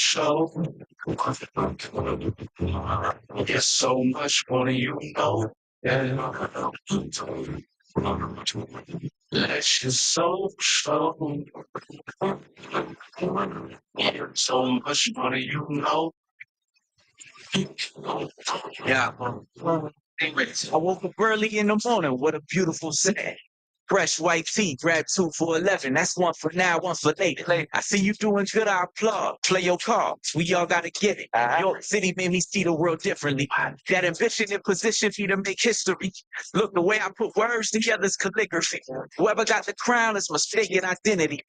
show. There's so much more than you know. Yeah. Let your soul show. So much more than you know. Yeah. I woke up early in the morning. What a beautiful day. Fresh white tea, grab 2 for 11. That's one for now, one for later. I see you doing good, I applaud. Play your cards, we all gotta get it. York City made me see the world differently. That ambition and position for you to make history. Look, the way I put words together is calligraphy. Whoever got the crown is mistaken identity.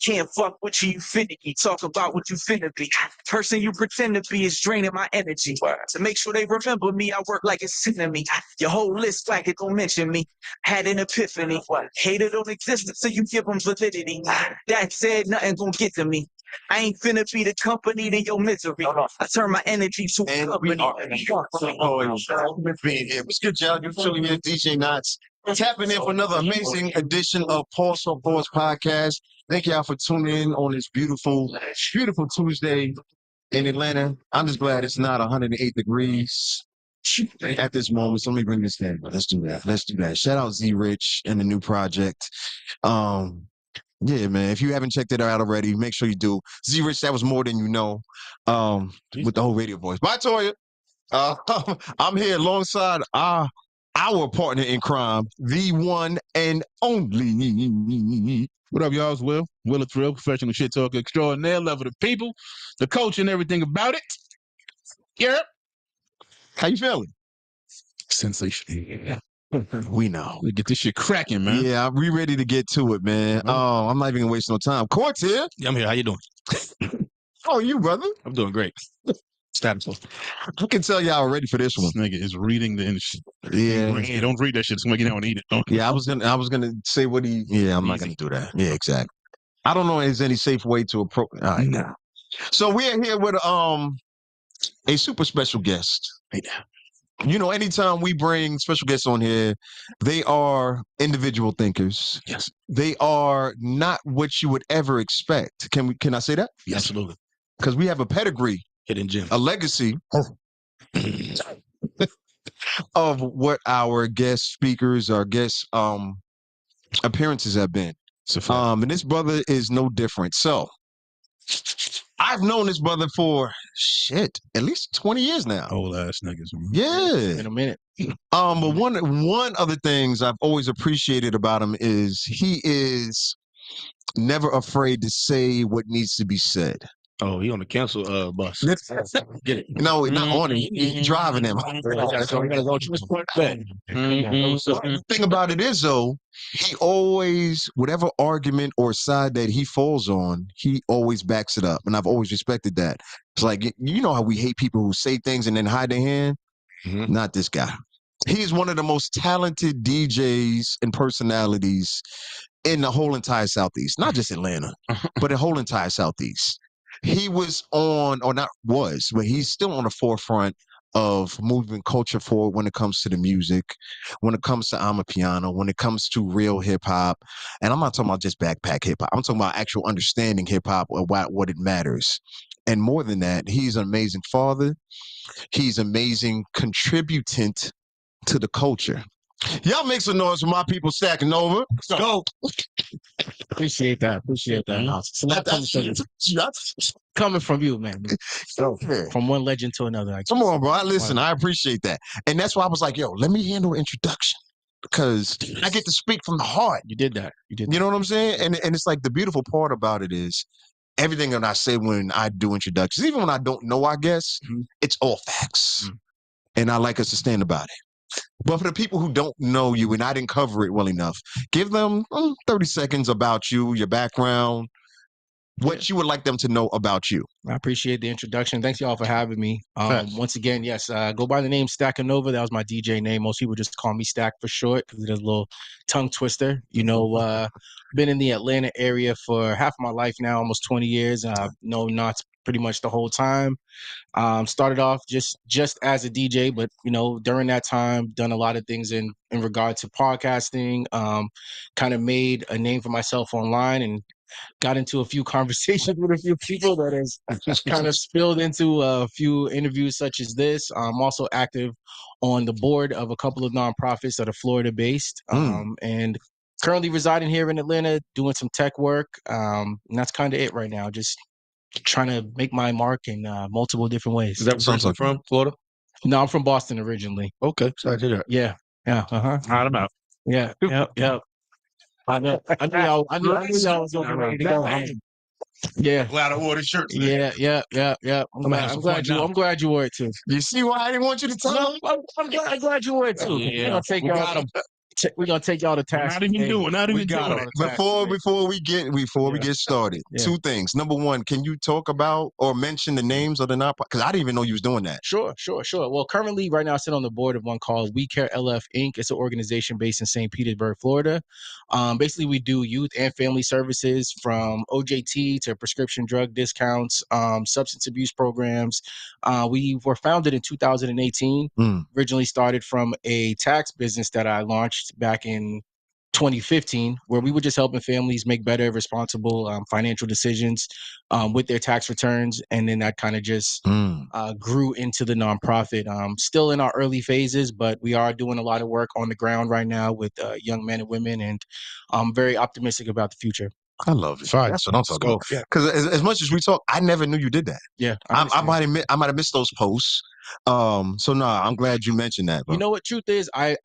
Can't fuck with you finicky. Talk about what you finna be. Person you pretend to be is draining my energy. To make sure they remember me, I work like it's sitting me. Your whole list like it don't mention me. Had an epiphany. Hated on existence, so you give them validity. That said, nothing gonna get to me. I ain't finna be the company to your misery. I turn my energy to a company. Being here. What's good, y'all? You're chilling here, DJ Knots. Tapping in for another amazing edition of Pulse on Pulse podcast. Thank y'all for tuning in on this beautiful, beautiful Tuesday in Atlanta. I'm just glad it's not 108 degrees at this moment. So let me bring this in. Let's do that. Let's do that. Shout out Z Rich and the new project. Yeah, man. If you haven't checked it out already, make sure you do. Z Rich, that was more than you know. With the whole radio voice. Bye, Toya. I'm here alongside our partner in crime, the one and only. What up, y'all? It's Will. Will of Thrill, professional shit talker extraordinaire, love of the people, the coach and everything about it. Yep. How you feeling? Sensational. We know. We get this shit cracking, man. Yeah, we ready to get to it, man. I'm not even gonna waste no time. Court's here. Yeah, I'm here. How you doing? How are you, brother? I'm doing great. Status. I can tell y'all ready for this one. This nigga is reading the industry. Yeah. Hey, don't read that shit. It's gonna make you don't eat it. Don't. Yeah, I was gonna say what he. Yeah, I'm not gonna do that. Yeah, exactly. I don't know if there's any safe way to approach. All right, now. So we are here with a super special guest. Hey now. You know, anytime we bring special guests on here, they are individual thinkers. Yes. They are not what you would ever expect. Can I say that? Yes. Absolutely. Because we have a pedigree, hidden gem, a legacy of what our guest speakers, our guest appearances have been. And this brother is no different. So I've known this brother for at least 20 years now. Old ass niggas. Man. Yeah. In a minute. But one of the things I've always appreciated about him is he is never afraid to say what needs to be said. Oh, he on the cancel bus. Get it? No, not on it. He driving him. The thing about it is, though, he always, whatever argument or side that he falls on, he always backs it up. And I've always respected that. It's like, you know how we hate people who say things and then hide their hand? Mm-hmm. Not this guy. He's one of the most talented DJs and personalities in the whole entire Southeast. Not just Atlanta, but the whole entire Southeast. He was on, or not was, but he's still on the forefront of moving culture forward when it comes to the music, when it comes to Amapiano, when it comes to real hip hop. And I'm not talking about just backpack hip hop. I'm talking about actual understanding hip hop or what it matters. And more than that, he's an amazing father. He's amazing contributant to the culture. Y'all make some noise for my people Stackanova. Go. Appreciate that. So that's coming from you, man. From one legend to another. Come on, bro. Listen, I appreciate that. And that's why I was like, yo, let me handle introduction. Because I get to speak from the heart. You did that. You know what I'm saying? And it's like the beautiful part about it is everything that I say when I do introductions, even when I don't know our guests, it's all facts. And I like us to stand about it. But for the people who don't know you, and I didn't cover it well enough, give them 30 seconds about you, your background, what you would like them to know about you. I appreciate the introduction. Thanks, y'all, for having me. Once again, yes, go by the name Stackanova. That was my DJ name. Most people just call me Stack for short because it is a little tongue twister. You know, been in the Atlanta area for half of my life now, almost 20 years. Know Knots pretty much the whole time. Started off just as a DJ, but you know, during that time, done a lot of things in regard to podcasting. Kind of made a name for myself online, and got into a few conversations with a few people that has kind of spilled into a few interviews such as this. I'm also active on the board of a couple of nonprofits that are Florida based, and currently residing here in Atlanta, doing some tech work. And that's kind of it right now. Just trying to make my mark in multiple different ways. Is that where you're from, Florida? No, I'm from Boston originally. Okay, sorry to hear that. Yeah. Yeah. All right, I'm out. Yeah. Yep. I knew y'all was gonna be ready to go. Yeah. A lot of order shirts. Yeah. I'm glad you wore it too. You see why I didn't want you to tell No, me? I'm glad you wore it too. Yeah, We're gonna take y'all to task. Not even today. doing. Not We even got doing all it. the task today. Before we get started, Yeah. two things. Number one, can you talk about or mention the names of the nonprofit? Because I didn't even know you was doing that. Sure. Well, currently, right now, I sit on the board of one called We Care LF Inc. It's an organization based in St. Petersburg, Florida. Basically, we do youth and family services from OJT to prescription drug discounts, substance abuse programs. We were founded in 2018. Originally started from a tax business that I launched back in 2015, where we were just helping families make better, responsible financial decisions with their tax returns. And then that kind of just grew into the nonprofit. Still in our early phases, but we are doing a lot of work on the ground right now with young men and women. And I'm very optimistic about the future. I love it. Fine. That's what I'm talking about. Yeah. Because as much as we talk, I never knew you did that. Yeah. I might have missed those posts. So no, I'm glad you mentioned that. Bro. You know what? Truth is, I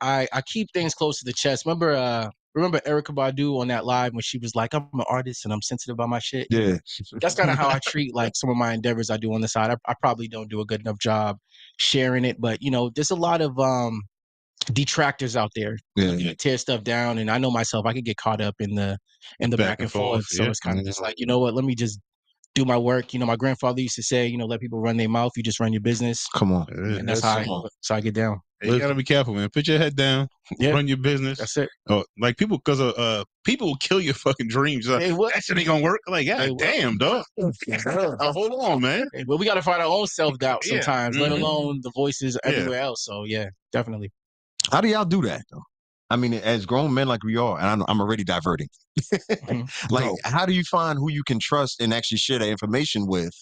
keep things close to the chest. Remember Erykah Badu on that live when she was like, "I'm an artist and I'm sensitive about my shit." Yeah. That's kind of how I treat like some of my endeavors I do on the side. I probably don't do a good enough job sharing it, but there's a lot of detractors out there that tear stuff down, and I know myself, I could get caught up in the back and forth. So it's kind of just like, you know what? Let me just do my work. My grandfather used to say, let people run their mouth. You just run your business. Come on. And that's how I get down. Hey, you gotta be careful, man. Put your head down. Yeah. Run your business. That's it. Oh, like people, because people will kill your fucking dreams. Hey, what? That shit ain't gonna work. Like, God damn, dog. Hold on, man. Hey, but we got to find our own self-doubt sometimes, let Mhm. alone the voices everywhere else. So yeah, definitely. How do y'all do that though? I mean, as grown men like we are, and I'm already diverting. Like, how do you find who you can trust and actually share that information with?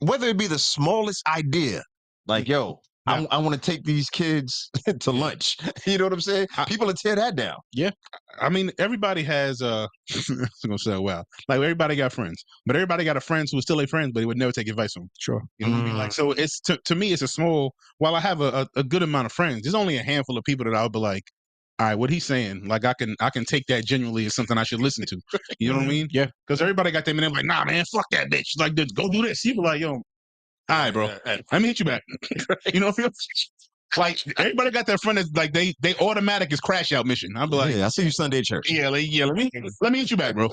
Whether it be the smallest idea, like, yo, I want to take these kids to lunch. You know what I'm saying? People will tear that down. Yeah. I mean, everybody has it's gonna sound wow. Like everybody got friends, but everybody got a friend who is still a friend, but he would never take advice from them. Sure. You know what I mean? Like, so it's to me, it's a small. While I have a good amount of friends, there's only a handful of people that I'll be like, all right, what he's saying, like I can take that genuinely as something I should listen to. You know what I mean? Yeah. Because everybody got them and they're like, nah, man, fuck that bitch. Like, go do this. You be like, yo, all right, bro, let me hit you back. You know what I mean? Like everybody got that friend that's like they automatic is crash out mission. I'll be like, I see you Sunday at church. Yeah, let me hit you back, bro.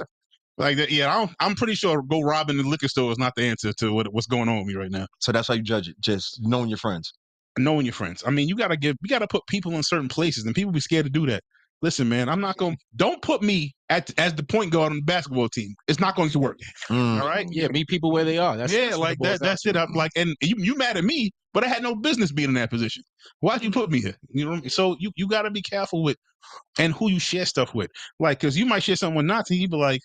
Like that. Yeah, I'm pretty sure go robbing the liquor store is not the answer to what's going on with me right now. So that's how you judge it, just knowing your friends. Knowing your friends. I mean, you gotta put people in certain places, and people be scared to do that. Listen, man, don't put me as the point guard on the basketball team. It's not going to work. All right? Yeah, meet people where they are. That's like that. That's it. I'm like, and you mad at me, but I had no business being in that position. Why'd you put me here? You know what I mean? So you got to be careful with and who you share stuff with. Like, because you might share something with Nazi, you be like,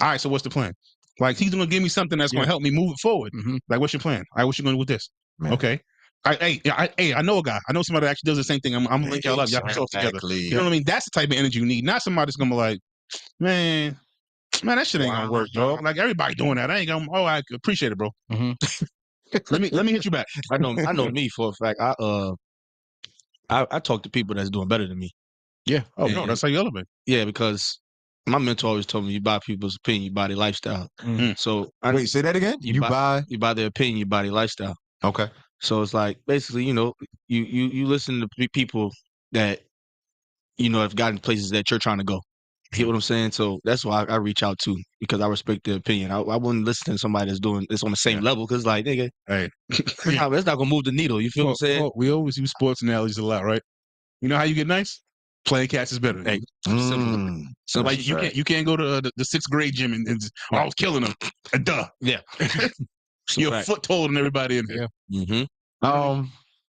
all right, so what's the plan? Like, he's going to give me something that's going to help me move it forward. Mm-hmm. Like, what's your plan? All right, what you going to do with this? Man. Okay. I know a guy. I know somebody that actually does the same thing. I'm gonna link y'all up. Y'all can talk together. You know what I mean? That's the type of energy you need. Not somebody that's gonna be like, man, that shit ain't gonna work, dog. Like everybody doing that. I ain't gonna. Oh, I appreciate it, bro. Mm-hmm. let me hit you back. I know me for a fact. I talk to people that's doing better than me. Yeah. Oh no, that's how you elevate. Yeah, because my mentor always told me you buy people's opinion, you buy their lifestyle. Mm-hmm. So wait, say that again. You buy their opinion, you buy their lifestyle. Okay. So it's like basically, you listen to people that have gotten places that you're trying to go. You get what I'm saying? So that's why I reach out to, because I respect their opinion. I wouldn't listen to somebody that's doing this on the same level, because like, nigga, hey, that's not gonna move the needle. You feel what I'm saying? We always use sports analogies a lot, right? You know how you get nice? Playing catch is better. Hey, simple. So like you can't go to the 6th grade gym and I was killing them. Duh. Yeah. You're a foot taller than everybody in there. Yeah. Mm-hmm.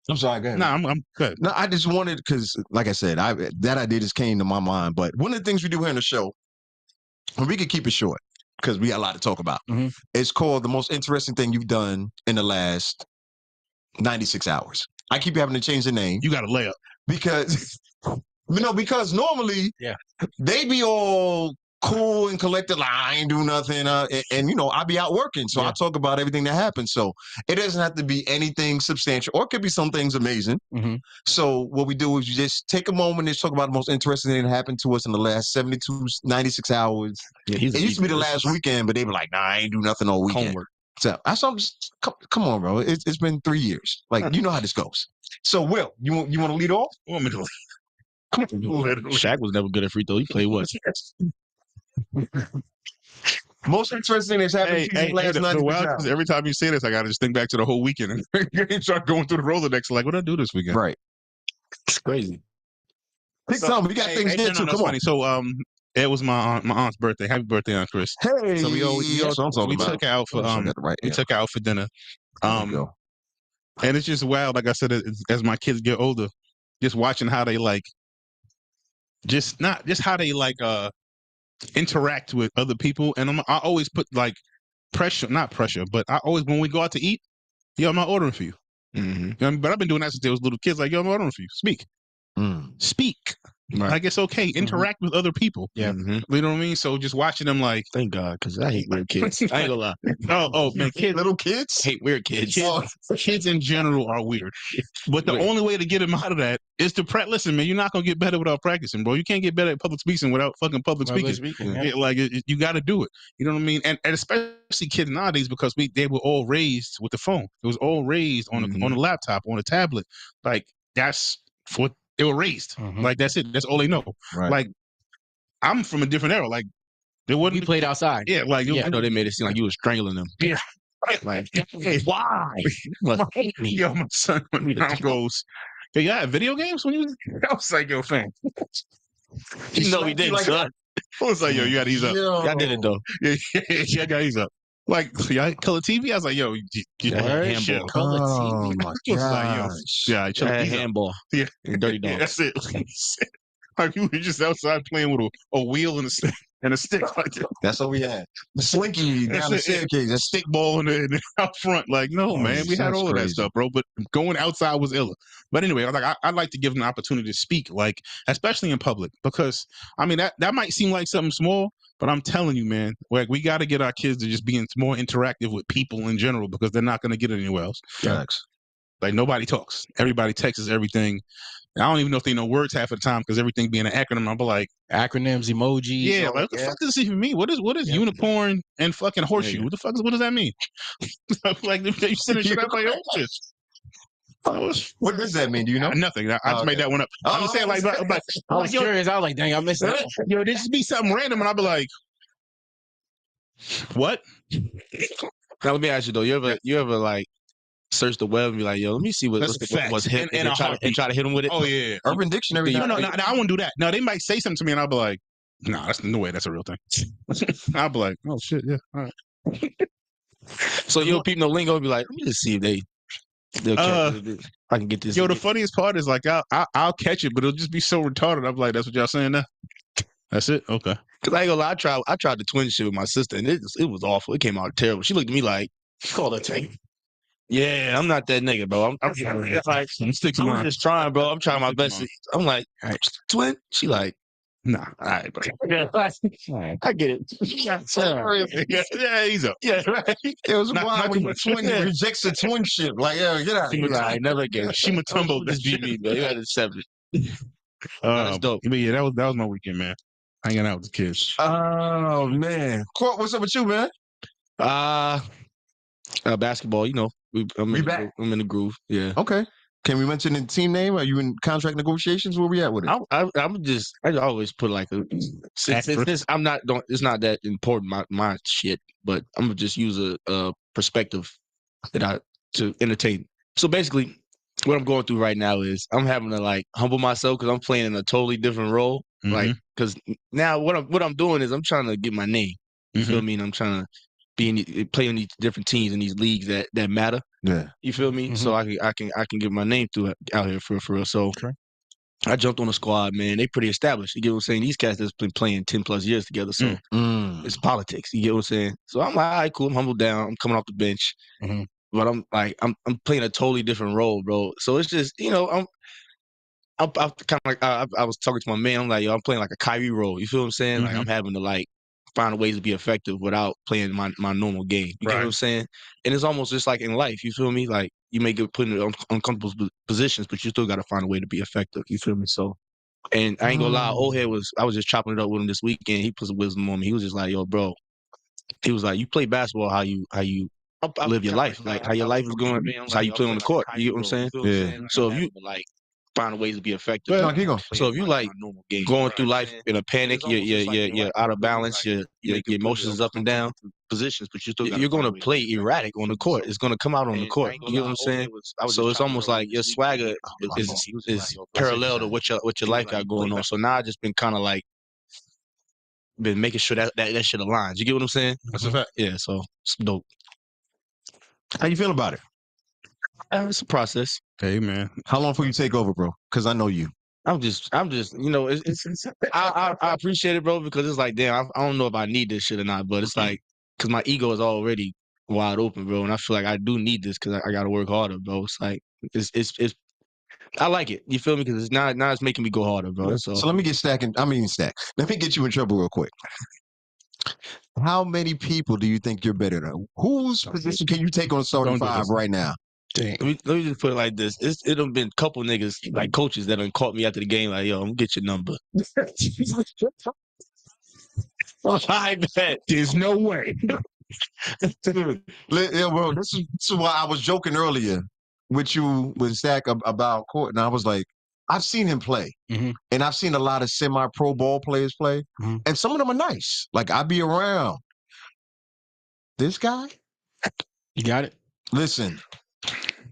I'm sorry, go ahead. No, I'm good. No, I just wanted, because like I said, that idea just came to my mind. But one of the things we do here in the show, and we can keep it short, because we got a lot to talk about. Mhm. It's called the most interesting thing you've done in the last 96 hours. I keep having to change the name You got a layup. because because normally they be all cool and collected, like I ain't do nothing, and I be out working, so I talk about everything that happened. So it doesn't have to be anything substantial, or it could be some things amazing. Mm-hmm. So what we do is you just take a moment and talk about the most interesting thing that happened to us in the last 96 hours. Yeah, it used to be the last weekend, but they were like, nah, I ain't do nothing all weekend. Homework. So I saw just come on, bro. It's been 3 years. Like, you know how this goes. So Will, you want to lead off? You want me to? Shaq was never good at free throw. He played what? Most interesting that's happened to you in the last 90 hours. Every time you say this, I got to just think back to the whole weekend and start going through the Rolodex. Like, what did I do this weekend? Right. It's crazy. Pick something. We got things there too. Come on. So, it was my aunt's birthday. Happy birthday, Aunt Chris. Hey. So we took her out for took her out for dinner. And it's just wild. Like I said, as my kids get older, just watching how they interact with other people. And I always put like not pressure, but I always, when we go out to eat, yo, I'm not ordering for you. Mm-hmm. But I've been doing that since they was little kids. Like, yo, I'm ordering for you. Speak. Right. Like, it's okay. Interact with other people. Yeah. Mm-hmm. You know what I mean? So just watching them, like, thank God, because I hate weird kids. I ain't gonna lie. Oh man, little kids hate weird kids. Kids in general are weird. But the only way to get them out of that is to practice. Listen, man, you're not gonna get better without practicing, bro. You can't get better at public speaking without fucking public speaking. You got to do it. You know what I mean? And especially kids nowadays, because they were all raised with the phone. It was all raised on a laptop, on a tablet. Like, that's what they were raised. Like, that's it. That's all they know. Right. Like, I'm from a different era. Like, we played outside. Yeah, like, I know they made it seem like you were strangling them. Yeah. Like, why? Yo, my son goes, yo, you had video games when you was? I was like, yo, fam. You know he did, son. I was like, yo, you gotta ease up. I did it though. Yeah, I gotta ease up. Like, y'all color TV? I was like, yo, handball. Color TV. Oh my yeah, handball. Yeah, dirty dog. Yeah, that's it. Like, we were just outside playing with a wheel and a stick. Like that. That's what we had. The slinky down the staircase. A stick ball in the out front. Like, no, man, we had all of that stuff, bro. But going outside was iller. But anyway, I'd like to give them an opportunity to speak, like, especially in public, because I mean that might seem like something small, but I'm telling you, man, like, we got to get our kids to just be more interactive with people in general, because they're not going to get it anywhere else. Facts. Like, nobody talks. Everybody texts everything. I don't even know if they know words half of the time, because everything being an acronym. I'm like, acronyms, emojis. Yeah, like, what the fuck does this even mean? What is unicorn and fucking horseshoe? What does that mean? Like, they send shit out like, oh shit. What does that mean? Do you know? Nothing. I just made that one up. I'm just saying, like, I was curious. I was like, dang, I missed that. Yo, this just be something random, and I'll be like, what? Now let me ask you though. You ever like search the web and be like, yo, let me see what's hit, and try to hit them with it. Oh yeah, Urban Dictionary. No, I won't do that. No, they might say something to me, and I'll be like, nah, that's no way. That's a real thing. I'll be like, oh shit, yeah, all right. So you'll peep no lingo and be like, let me just see if they'll catch it. I can get this. Yo, the funniest part is, like, I'll catch it, but it'll just be so retarded. I'm like, that's what y'all saying now? That's it? Okay. Cause I ain't gonna lie, I tried the twin shit with my sister, and it was awful. It came out terrible. She looked at me like, call that tape. Yeah, I'm not that nigga, bro. I'm just trying, bro. I'm trying my best. I'm like, twin? She like, nah. All right, bro. I get it. Yeah, he's up. Yeah, right. It was wild when the twin rejects the twinship. Like, yo, get out. I never again. Shima Tumbo. This be me, bro. You had to accept it. That's dope. But yeah, that was my weekend, man. Hanging out with the kids. Oh man, Court, what's up with you, man? Basketball. You know, I'm in the groove. Yeah. Okay. Can we mention the team name? Are you in contract negotiations? Where we at with it? I always put like since I'm not it's not that important my shit, but I'm gonna just use a perspective to entertain. So basically, what I'm going through right now is I'm having to like humble myself because I'm playing in a totally different role. Mm-hmm. Like, because now what I'm doing is I'm trying to get my name. You feel me? And I'm trying to play on these different teams in these leagues that matter. Yeah. You feel me? So I can get my name through out here for real. So I jumped on the squad, man. They pretty established. You get what I'm saying? These cats that's been playing 10 plus years together, so it's politics. You get what I'm saying? So I'm like, all right, cool. I'm humbled down. I'm coming off the bench, but I'm playing a totally different role, bro. So it's just, you know, I'm kind of like I was talking to my man. I'm like, yo, I'm playing like a Kyrie role. You feel what I'm saying? Like I'm having to like find ways to be effective without playing my normal game. You get what I'm saying? And it's almost just like in life. You feel me? Like you may get put in uncomfortable positions, but you still got to find a way to be effective. You feel me? So, and I ain't gonna lie, old head I was just chopping it up with him this weekend. He put some wisdom on me. He was just like, yo, bro. He was like, you play basketball how you live your life, like how your life is going. It's how you play on the court. You get what I'm saying? Yeah. So if you like find ways to be effective. No, keep going. So if you like going through life in a panic, you're out of balance, your emotions is up and down positions, but you're going to play erratic on the court. It's going to come out on the court. You get what I'm saying? So it's almost like your swagger is parallel to what your life got going on. So now I just been kind of like been making sure that shit aligns. You get what I'm saying? That's a fact. Yeah. So it's dope. How you feel about it? It's a process. Hey, man. How long before you take over, bro? Because I know you. I'm just, you know, I appreciate it, bro, because it's like, damn, I don't know if I need this shit or not, but it's like, because my ego is already wide open, bro, and I feel like I do need this because I got to work harder, bro. It's like, it's, I like it. You feel me? Because now it's making me go harder, bro. So let me get Stack. Let me get you in trouble real quick. How many people do you think you're better than? Whose position can you take on starting five right now? Let me just put it like this. It done been a couple niggas, like coaches, that done caught me after the game, like, yo, I'm gonna get your number. I bet. There's no way. Yeah, bro, this is why I was joking earlier with Stack about court, and I was like, I've seen him play, and I've seen a lot of semi-pro ball players play, and some of them are nice. Like, I be around. This guy? You got it? Listen,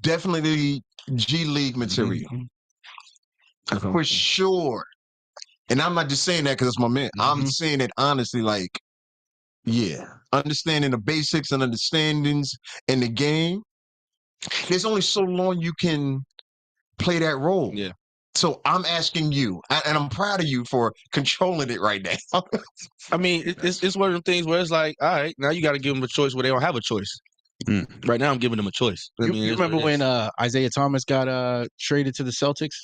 definitely G League material. For sure. And I'm not just saying that because it's my man. I'm saying it honestly, like, yeah. Understanding the basics and understandings in the game. There's only so long you can play that role. Yeah. So I'm asking you, and I'm proud of you for controlling it right now. I mean, it's one of them things where it's like, all right, now you got to give them a choice where they don't have a choice. Right now, I'm giving them a choice. You remember when Isaiah Thomas got traded to the Celtics?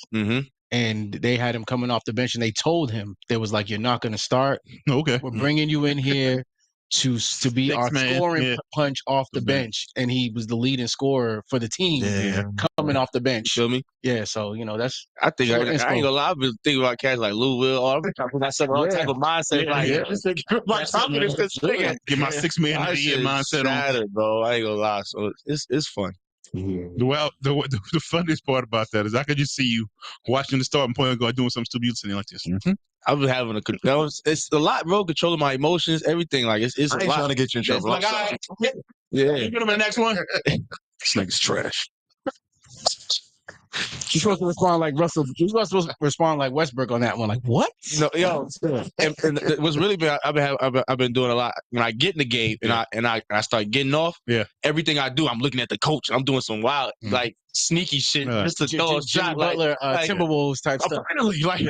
And they had him coming off the bench, and they told him, they was like, you're not going to start. Okay. We're bringing you in here to be our scoring punch off the bench. And he was the leading scorer for the team coming off the bench. You feel me? Yeah, so, you know, that's... I think, I ain't gonna lie, I've been thinking about cats like Lou Will, all that type of mindset. My confidence is bigger. Get my 6 man of the year mindset on. Bro. I ain't gonna lie. So it's fun. Well, the funniest part about that is I could just see you watching the starting point guard doing something stupid sitting like this. I've been having it's a lot, bro. Controlling my emotions, everything. Like it's I ain't a lot. trying to get you in trouble. Like, all right. Yeah. You get him in the next one. This nigga's trash. You're supposed to respond like Russell. You're supposed to respond like Westbrook on that one. Like, what? No, yo. And what's really been I've been doing a lot. When I get in the game and I start getting off, everything I do, I'm looking at the coach. I'm doing some wild, like sneaky shit just to throw a shot. Butler, Timberwolves type stuff. Finally, like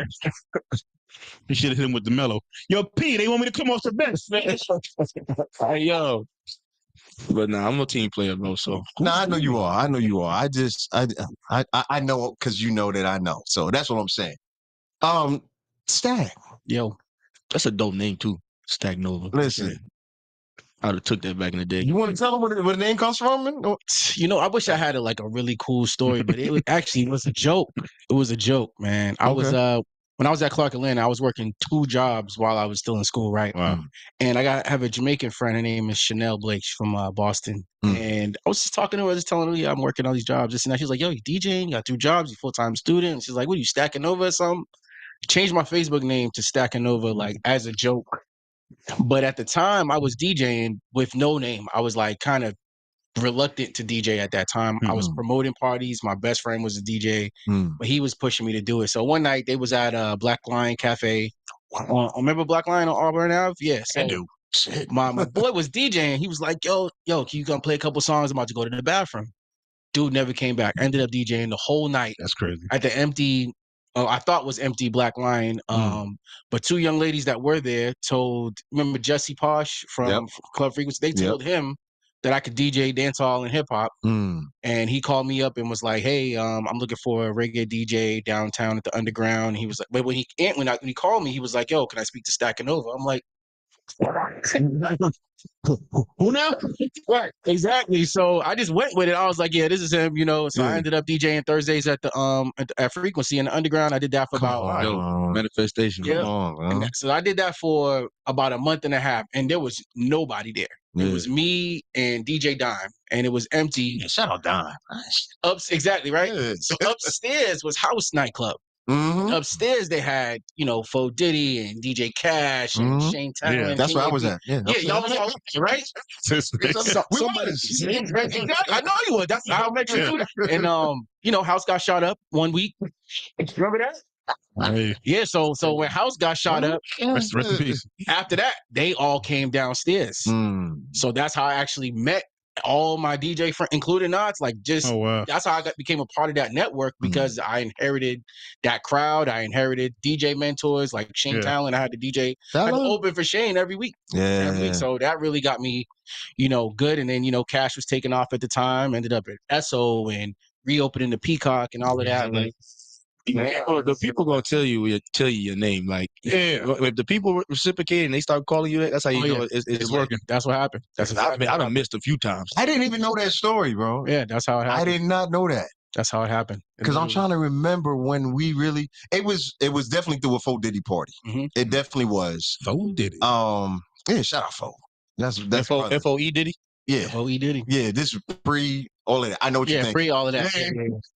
you should have hit him with the mellow. Yo, P, they want me to come off the bench, man. Hey, yo. But nah, I'm a team player, bro. So I know you are. I know you are. I know because you know that I know. So that's what I'm saying. Stack. Yo, that's a dope name too. Stackanova. Listen, I would have took that back in the day. You want to tell them where the name comes from? You know, I wish I had a really cool story, but it was a joke. It was a joke, man. I was when I was at Clark Atlanta, I was working 2 jobs while I was still in school, right? Wow. And I have a Jamaican friend. Her name is Chanel Blake. She's from Boston. And I was just talking to her, just telling her, yeah, I'm working all these jobs. This and that. She was like, yo, you DJing? You got 2 jobs? You full-time student? And she's like, what are you, Stackanova or something? Changed my Facebook name to Stackanova, like, as a joke. But at the time, I was DJing with no name. I was, like, kind of reluctant to DJ at that time. I was promoting parties. My best friend was a DJ, but he was pushing me to do it. So one night they was at Black Lion Cafe. Remember Black Lion on Auburn Ave? Yeah. So I do. Shit. My boy was DJing. He was like, yo, can you come play a couple songs? I'm about to go to the bathroom. Dude never came back. Ended up DJing the whole night. That's crazy. At the empty I thought was Empty Black Lion. But two young ladies that were there told, remember Jesse Posh from Club Frequency? They told him that I could DJ dancehall and hip hop. And he called me up and was like, "Hey, I'm looking for a reggae DJ downtown at the Underground." He was like, but when he called me, he was like, "Yo, can I speak to Stackanova?" I'm like, who now? Right, exactly. So I just went with it. I was like, yeah, this is him, you know. So I ended up DJing Thursdays at the at Frequency in the Underground. I did that for about manifestation. And so I did that for about a month and a half, and there was nobody there. It was me and DJ Dime, and it was empty. Yeah, shout out Dime. Exactly, right? So upstairs was House Nightclub. Upstairs they had, you know, Fo Diddy and DJ Cash and Shane Talon. That's where I was at. Yeah, y'all was all right. Somebody, I know you would. That's how I make sure you do that. And you know, House got shot up one week. Remember that? Yeah, so when House got shot up, rest in peace. After that, they all came downstairs. So that's how I actually met all my DJ friends, including Knots. Like, just that's how I became a part of that network, because I inherited that crowd. I inherited DJ mentors like Shane Talon. I had to DJ. I open for Shane every week. Every week. So that really got me, you know, good. And then, you know, Cash was taking off at the time. Ended up at SO and reopening the Peacock and all of that. Like, the people gonna tell you your name. Like, if the people reciprocate and they start calling you that, that's how you know it's working. That's what happened. That's I done missed a few times. I didn't even know that story, bro. Yeah, that's how it happened. I did not know that. That's how it happened. Because I'm trying to remember when we really. It was definitely through a Fo Diddy party. It definitely was. Fo Diddy. Yeah, shout out Fo. That's F-O-E Diddy. Yeah. F-O-E Diddy. Yeah, this pre all of that. I know what you think. Pre all of that.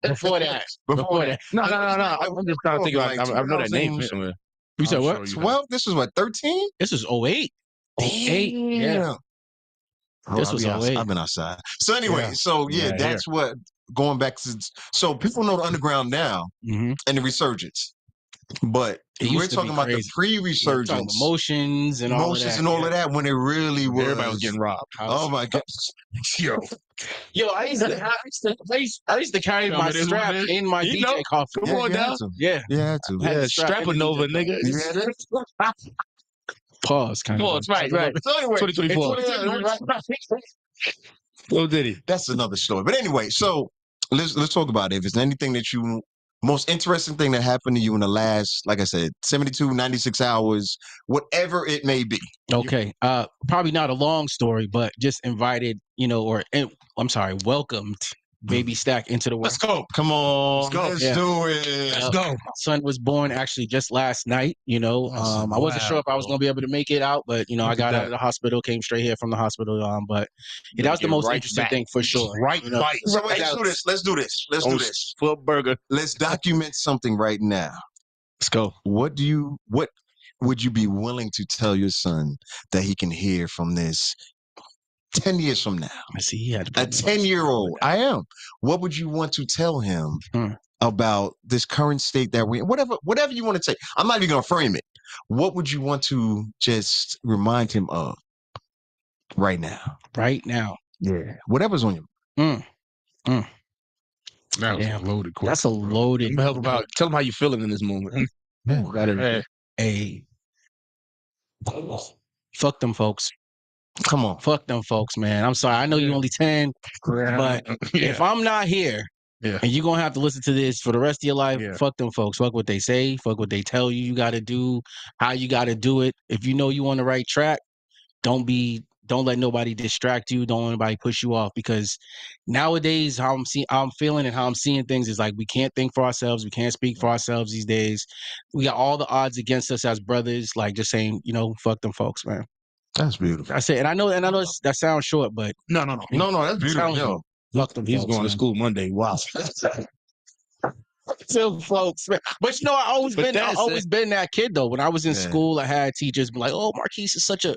Before that. Before that. No. I'm just trying to think. Like, I know that name from somewhere. You said what? 12? This was what, 13? This is 08. 08. Yeah. This was 08. I've been outside. So anyway, that's what, going back to, so people know the Underground now and the resurgence. But we're talking about the pre-resurgence, emotions and all of that when it really was. Everybody was getting robbed. Oh my God! Yo, I used to carry my strap in my DJ coffin. Come on now. Yeah, Stackanova, nigga. Yeah. Pause. Right. So anyway, 2024. Fo Diddy. That's another story. But anyway, so let's talk about it. If there's anything that you. Most interesting thing that happened to you in the last, like I said, 72, 96 hours, whatever it may be. Okay. Probably not a long story, but just invited, you know, welcomed Baby Stack into the world. Let's go. Come on. Let's do it. Let's go. My son was born actually just last night, you know. I wasn't sure if I was going to be able to make it out, but, you know, I got out of the hospital, came straight here from the hospital. But that was the most interesting thing for sure. You know? So let's do this. Flip burger. Let's document something right now. Let's go. What would you be willing to tell your son that he can hear from this 10 years from now? I see he had a 10-year-old. I am. What would you want to tell him about this current state that we're in? Whatever you want to say. I'm not even going to frame it. What would you want to just remind him of right now? Right now. Yeah. Whatever's on your That was a loaded question. That's a loaded. Tell him how you feeling in this moment. Hey. Fuck them folks. Come on. Fuck them folks, man. I'm sorry. I know you're only 10, but if I'm not here and you're going to have to listen to this for the rest of your life, fuck them folks. Fuck what they say. Fuck what they tell you got to do, how you got to do it. If you know you on the right track, don't let nobody distract you. Don't let anybody push you off, because nowadays how I'm feeling and how I'm seeing things is like we can't think for ourselves. We can't speak for ourselves these days. We got all the odds against us as brothers. Like, just saying, you know, fuck them folks, man. That's beautiful. I say, and I know that sounds short, but no, that's beautiful. Yo, fuck them. He's going to school Monday. Wow. Still, folks, man. But you know, I always been that kid though. When I was in school, I had teachers be like, "Oh, Marquise is such a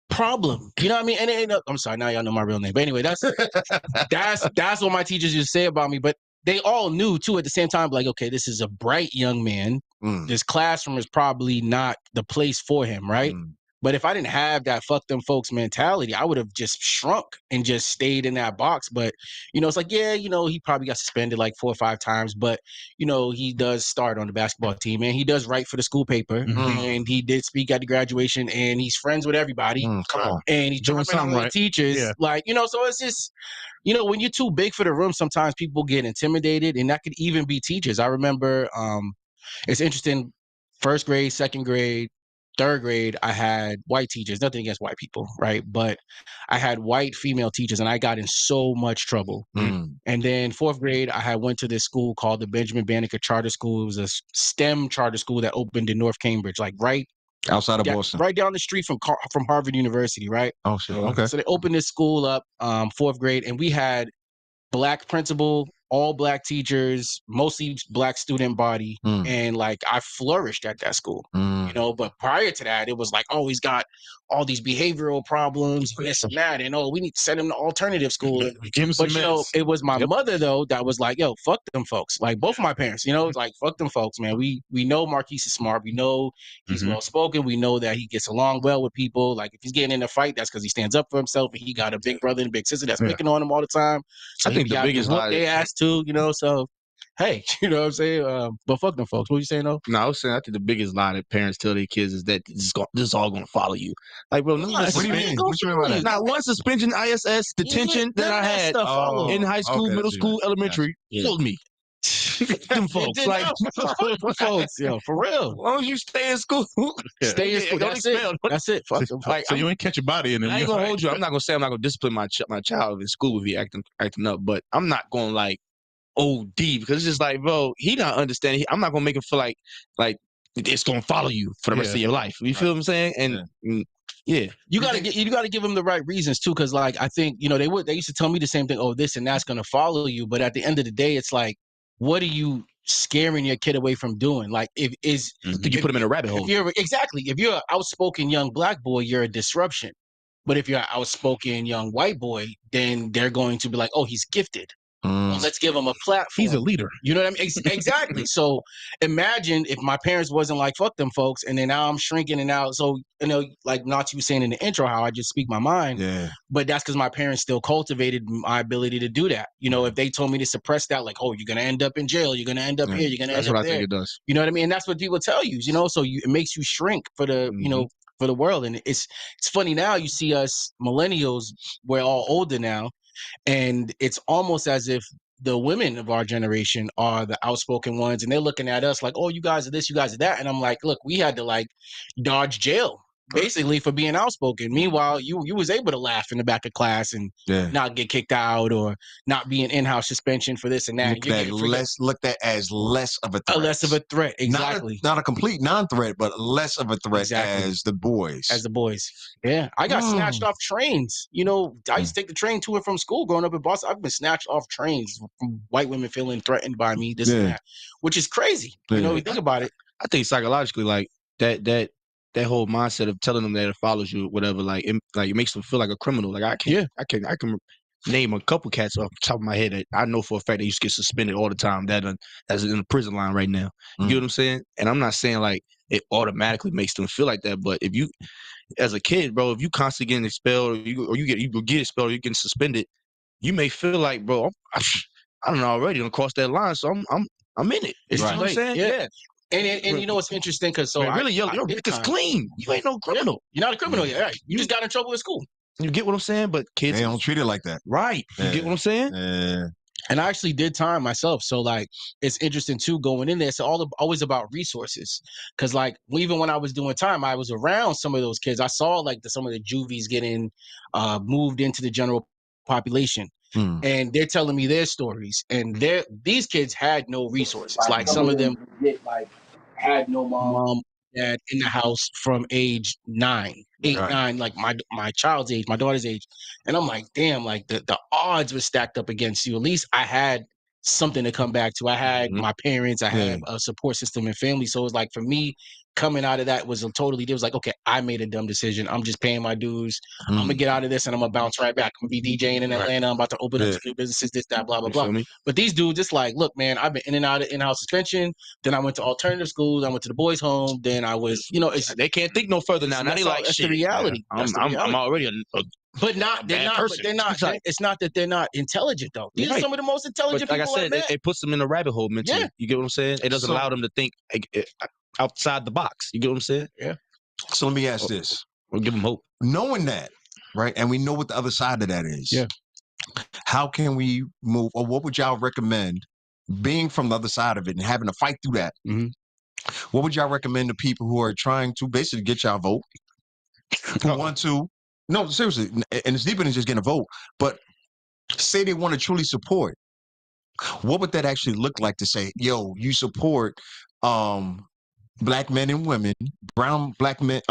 problem." You know what I mean? And I'm sorry, now y'all know my real name. But anyway, that's what my teachers used to say about me. But they all knew too at the same time, like, okay, this is a bright young man. This classroom is probably not the place for him, right? But if I didn't have that fuck them folks mentality, I would have just shrunk and just stayed in that box. But, it's like, yeah, he probably got suspended like 4 or 5 times, but, he does start on the basketball team and he does write for the school paper and he did speak at the graduation and he's friends with everybody. Come on. And he's Doing dropping something all the right. teachers. Yeah. Like, so it's just, when you're too big for the room, sometimes people get intimidated and that could even be teachers. I remember it's interesting, 1st grade, 2nd grade, 3rd grade, I had white teachers, nothing against white people, right? But I had white female teachers and I got in so much trouble. And then 4th grade, I went to this school called the Benjamin Banneker Charter School. It was a STEM charter school that opened in North Cambridge, like right Outside of Boston. right down the street from Harvard University, right? Oh, shit. Okay. So they opened this school up, 4th grade, and we had Black principal, all Black teachers, mostly Black student body. And like I flourished at that school, but prior to that, it was like, oh, he's got all these behavioral problems, this and that. And we need to send him to alternative school. Give him some But meds. it was my mother though that was like, yo, fuck them folks. Like both of my parents, like fuck them folks, man. We know Marquise is smart. We know he's well spoken. We know that he gets along well with people. Like if he's getting in a fight, that's because he stands up for himself and he got a big brother and big sister that's picking on him all the time. So I think the biggest lie they asked too, so hey, you know what I'm saying? But fuck them folks. What you saying though? No, I was saying I think the biggest lie that parents tell their kids is that this is all going to follow you. Like, bro, What do you mean? What you mean by that? Not one suspension, ISS, detention that I had in high school, okay, middle so school, elementary killed me. Them folks, like folks, yo, for real. As long as you stay in school, Stay in school. Don't That's expel. it. That's it. Fuck them. Like, so you ain't catch a body in them. I ain't gonna hold you. I'm not gonna say I'm not gonna discipline my child in school if he acting up, but I'm not going like OD because it's just like, bro, he not understanding. I'm not gonna make him feel like it's gonna follow you for the rest of your life. You feel what I'm saying? And yeah, you gotta give them the right reasons too, because like I think they used to tell me the same thing. Oh, this and that's gonna follow you, but at the end of the day, it's like, what are you scaring your kid away from doing? Like, you put him in a rabbit hole. If you're an outspoken young Black boy, you're a disruption. But if you're an outspoken young white boy, then they're going to be like, oh, he's gifted. Well, let's give him a platform. He's a leader. You know what I mean? Exactly. So imagine if my parents wasn't like, fuck them folks, and then now I'm shrinking and out. So, like Nachi was saying in the intro, how I just speak my mind. Yeah. But that's because my parents still cultivated my ability to do that. If they told me to suppress that, like, oh, you're going to end up in jail. You're going to end up here. You're going to end up there. That's what I think it does. You know what I mean? And that's what people tell you, so it makes you shrink for the, for the world. And it's funny now, you see us millennials, we're all older now. And it's almost as if the women of our generation are the outspoken ones, and they're looking at us like, oh, you guys are this, you guys are that. And I'm like, look, we had to like dodge jail basically for being outspoken. Meanwhile, you was able to laugh in the back of class and not get kicked out or not be an in-house suspension for this and that. Looked at as less of a threat. Less of a threat, exactly. Not a complete non-threat, but less of a threat as the boys. Yeah, I got snatched off trains. I used to take the train to and from school growing up in Boston. I've been snatched off trains from white women feeling threatened by me, this and that, which is crazy. You think about it. I think psychologically, like that whole mindset of telling them that it follows you, whatever, it makes them feel like a criminal. Like I can name a couple cats off the top of my head that I know for a fact they used to get suspended all the time. That's in the prison line right now. You get what I'm saying? And I'm not saying like it automatically makes them feel like that, but if you, as a kid, bro, if you constantly getting expelled, or you get expelled, or you getting suspended, you may feel like, bro, I don't know already gonna cross that line, so I'm in it. You know what I'm saying? Yeah. And what's interesting because your record's clean. You ain't no criminal. You're not a criminal yet. Right. You just got in trouble in school. You get what I'm saying? But kids, they don't treat it like that, right? You get what I'm saying? Yeah. And I actually did time myself, so like it's interesting too going in there. It's always about resources, because like even when I was doing time, I was around some of those kids. I saw like some of the juvies getting moved into the general population. And they're telling me their stories, and these kids had no resources. Like some of them had no mom, dad in the house from age 9, 9, like my child's age, my daughter's age. And I'm like, damn, like the odds were stacked up against you. At least I had something to come back to. I had my parents, I had a support system and family. So it was like for me, coming out of that was it was like, okay, I made a dumb decision. I'm just paying my dues. I'm gonna get out of this and I'm gonna bounce right back. I'm gonna be DJing in Atlanta. I'm about to open up some new businesses, this, that, blah, blah, blah. But these dudes, it's like, look, man, I've been in and out of in-house suspension. Then I went to alternative schools. I went to the boys' home. Then I was, they can't think no further now. Now they like, that's shit. the reality. Yeah, I'm already but not they're not. person. But they're not. It's not that they're not intelligent though. These are some of the most intelligent but like people I said, it puts them in a rabbit hole mentally. Yeah. You get what I'm saying? It doesn't allow them to think outside the box. You get what I'm saying? Yeah. So let me ask this. We'll give them hope. Knowing that, right, and we know what the other side of that is. Yeah. How can we move, or what would y'all recommend, being from the other side of it and having to fight through that? Mhm. What would y'all recommend to people who are trying to basically get y'all vote, who want to, no, seriously, and it's deeper than just getting a vote, but say they want to truly support, what would that actually look like to say, yo, you support black men and women, brown men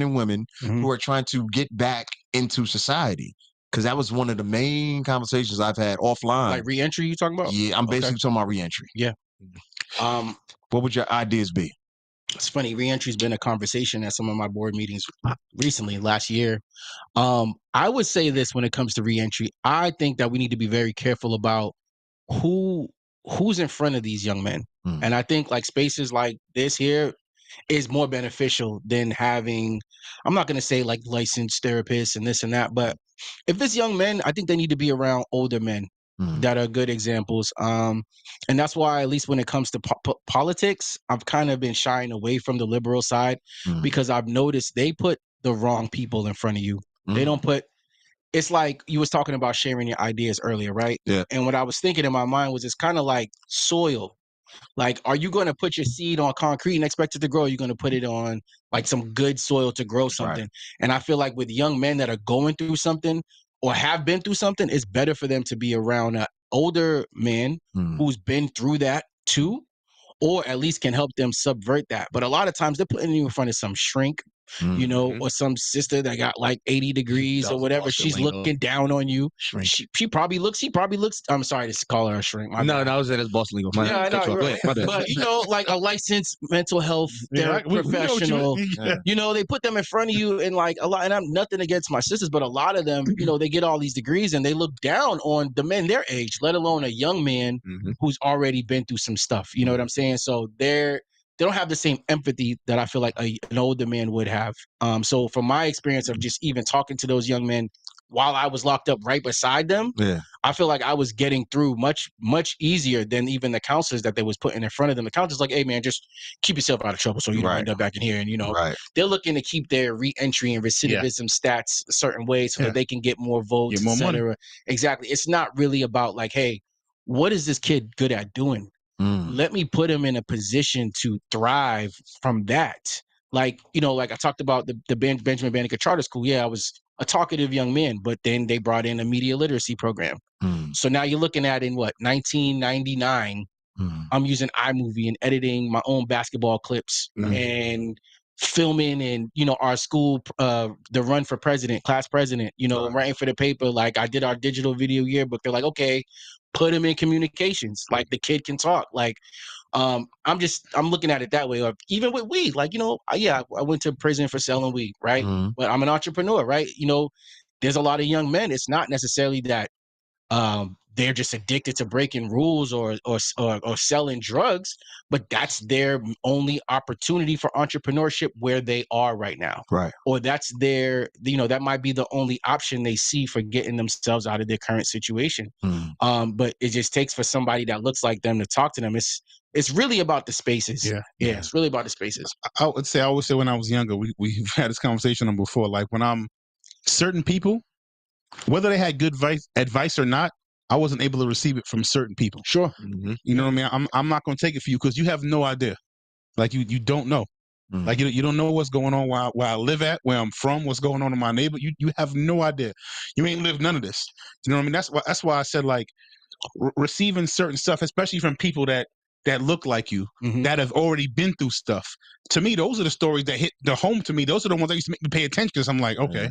and women who are trying to get back into society? Because that was one of the main conversations I've had offline. Like re-entry, you talking about? Yeah, I'm basically talking about re-entry. Yeah. What would your ideas be? It's funny. Re-entry's been a conversation at some of my board meetings recently, last year. I would say this when it comes to re-entry. I think that we need to be very careful about who's in front of these young men. And I think like spaces like this here is more beneficial than having, I'm not going to say like licensed therapists and this and that, but if it's young men, I think they need to be around older men that are good examples. And that's why, at least when it comes to politics, I've kind of been shying away from the liberal side because I've noticed they put the wrong people in front of you. They don't put, it's like you was talking about sharing your ideas earlier, right? Yeah. And what I was thinking in my mind was it's kind of like soil. Like, are you going to put your seed on concrete and expect it to grow? Or are you going to put it on like some good soil to grow something? Right. And I feel like with young men that are going through something or have been through something, it's better for them to be around an older man who's been through that too, or at least can help them subvert that. But a lot of times they're putting you in front of some shrink, or some sister that got like 80 degrees or whatever. She's looking down on you. She probably looks, I'm sorry to call her a shrink. No, I was at his boss lingo. Yeah, I know. Right. But like a licensed mental health professional, they put them in front of you and like a lot, and I'm nothing against my sisters, but a lot of them, they get all these degrees and they look down on the men their age, let alone a young man who's already been through some stuff. You know what I'm saying? So they don't have the same empathy that I feel like an older man would have. So from my experience of just even talking to those young men while I was locked up right beside them, I feel like I was getting through much, much easier than even the counselors that they was putting in front of them. The counselors like, hey man, just keep yourself out of trouble so you don't end up back in here. And they're looking to keep their re-entry and recidivism stats a certain way so that they can get more votes, Get more money. Exactly. It's not really about like, hey, what is this kid good at doing? Let me put him in a position to thrive from that. Like, like I talked about the Benjamin Banneker Charter School. Yeah, I was a talkative young man, but then they brought in a media literacy program. So now you're looking at in 1999, I'm using iMovie and editing my own basketball clips and filming and, our school, the run for president, class president, writing for the paper. Like I did our digital video yearbook. They're like, okay, put him in communications. Like the kid can talk. Like, I'm looking at it that way. Or even with weed, like, I went to prison for selling weed, right? But I'm an entrepreneur, right? There's a lot of young men. It's not necessarily that they're just addicted to breaking rules or selling drugs, but that's their only opportunity for entrepreneurship where they are right now. Right. Or that's their, that might be the only option they see for getting themselves out of their current situation. But it just takes for somebody that looks like them to talk to them. It's really about the spaces. Yeah, it's really about the spaces. I always say when I was younger, we've had this conversation on before, like when I'm certain people, whether they had good advice or not, I wasn't able to receive it from certain people. Sure. You know what I mean? I'm not going to take it for you because you have no idea. Like you don't know. Like you don't know what's going on where I live at, where I'm from, what's going on in my neighborhood. You have no idea. You ain't lived none of this. You know what I mean? That's why I said like receiving certain stuff, especially from people that look like you, that have already been through stuff. To me, those are the stories that hit the home to me. Those are the ones that used to make me pay attention because I'm like, okay.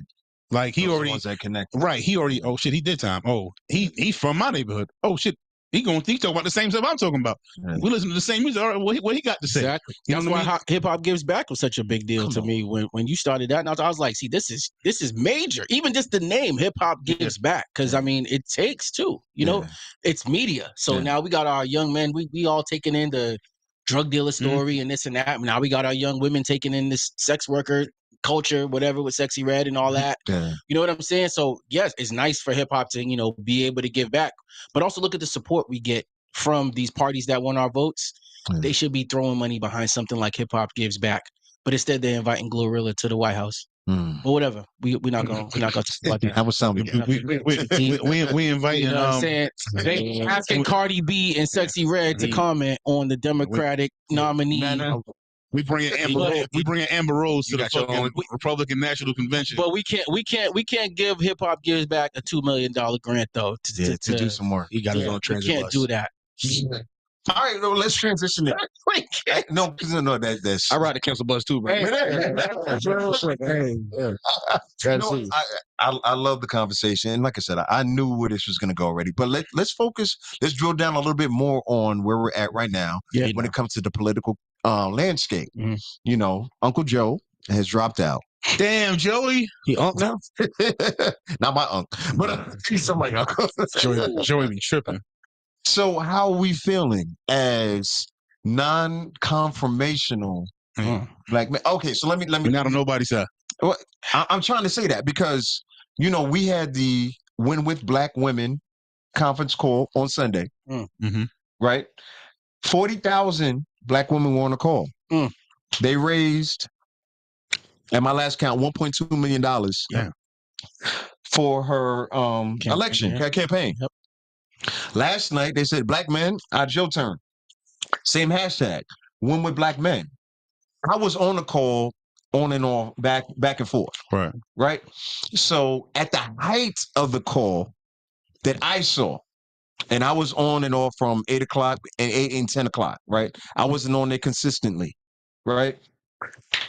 Like he already, ones that connect. Right? He already. Oh shit, he did time. Oh, he's from my neighborhood. Oh shit, He talking about the same stuff I'm talking about. Yeah. We listen to the same music. All right, what he got to say? Exactly. You know That's what I why mean? Hip Hop Gives Back was such a big deal Come to on. me when you started that. And I was like, see, this is major. Even just the name Hip Hop Gives Back, because I mean, it takes too. You know, it's media. So now we got our young men. We all taking in the drug dealer story and this and that. Now we got our young women taking in this sex worker culture, whatever, with Sexy Red and all that. Yeah. You know what I'm saying? So yes, it's nice for hip hop to be able to give back, but also look at the support we get from these parties that won our votes. Yeah. They should be throwing money behind something like Hip Hop Gives Back, but instead they're inviting Glorilla to the White House. But whatever, we're not going to talk about that. That was something. We inviting. You know what I'm saying? They asking Cardi B and Sexy Red to comment on the Democratic nominee. We bringing Amber Rose to the fucking Republican National Convention. But we can't give Hip Hop Gives Back a $2 million grant though to do some more. He got his own transit We can't bus. do that. All right, no, let's transition it. No, that's. I ride the council bus too, bro. No, I love the conversation, and like I said, I knew where this was going to go already. But let's focus. Let's drill down a little bit more on where we're at right now when it comes to the political landscape. You know, Uncle Joe has dropped out. Damn, Joey. He unk now? Not my uncle, but he's somebody uncle. Joey be tripping. So how are we feeling as non-confirmational black men? Okay, so let me. We're not on nobody's side. Well, I'm trying to say that because we had the Win with Black Women conference call on Sunday, right? 40,000 black women were on the call. They raised, at my last count, $1.2 million for her campaign. Yep. Last night, they said, black men, it's your turn. Same hashtag, Win with Black Men. I was on the call, on and off, back and forth. Right? So at the height of the call that I saw, and I was on and off from 8 o'clock and 8 and 10 o'clock, right? I wasn't on there consistently, right?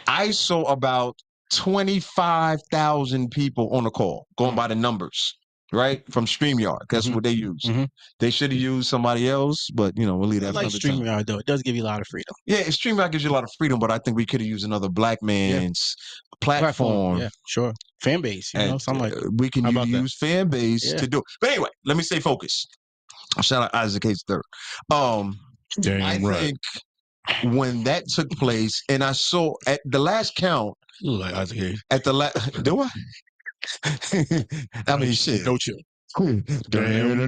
I saw about 25,000 people on the call, going by the numbers, right? From StreamYard. That's what they use. They should have used somebody else, but we'll leave that for another time. StreamYard, though. It does give you a lot of freedom. Yeah, StreamYard gives you a lot of freedom, but I think we could have used another black man's platform. Yeah, sure. Fan base, something like that. We can use fan base to do it. But anyway, let me stay focused. Shout out Isaac Hayes III. I think when that took place, and I saw at the last count, You look like Isaac Hayes. at the last, do I? I mean, shit. Don't you? Damn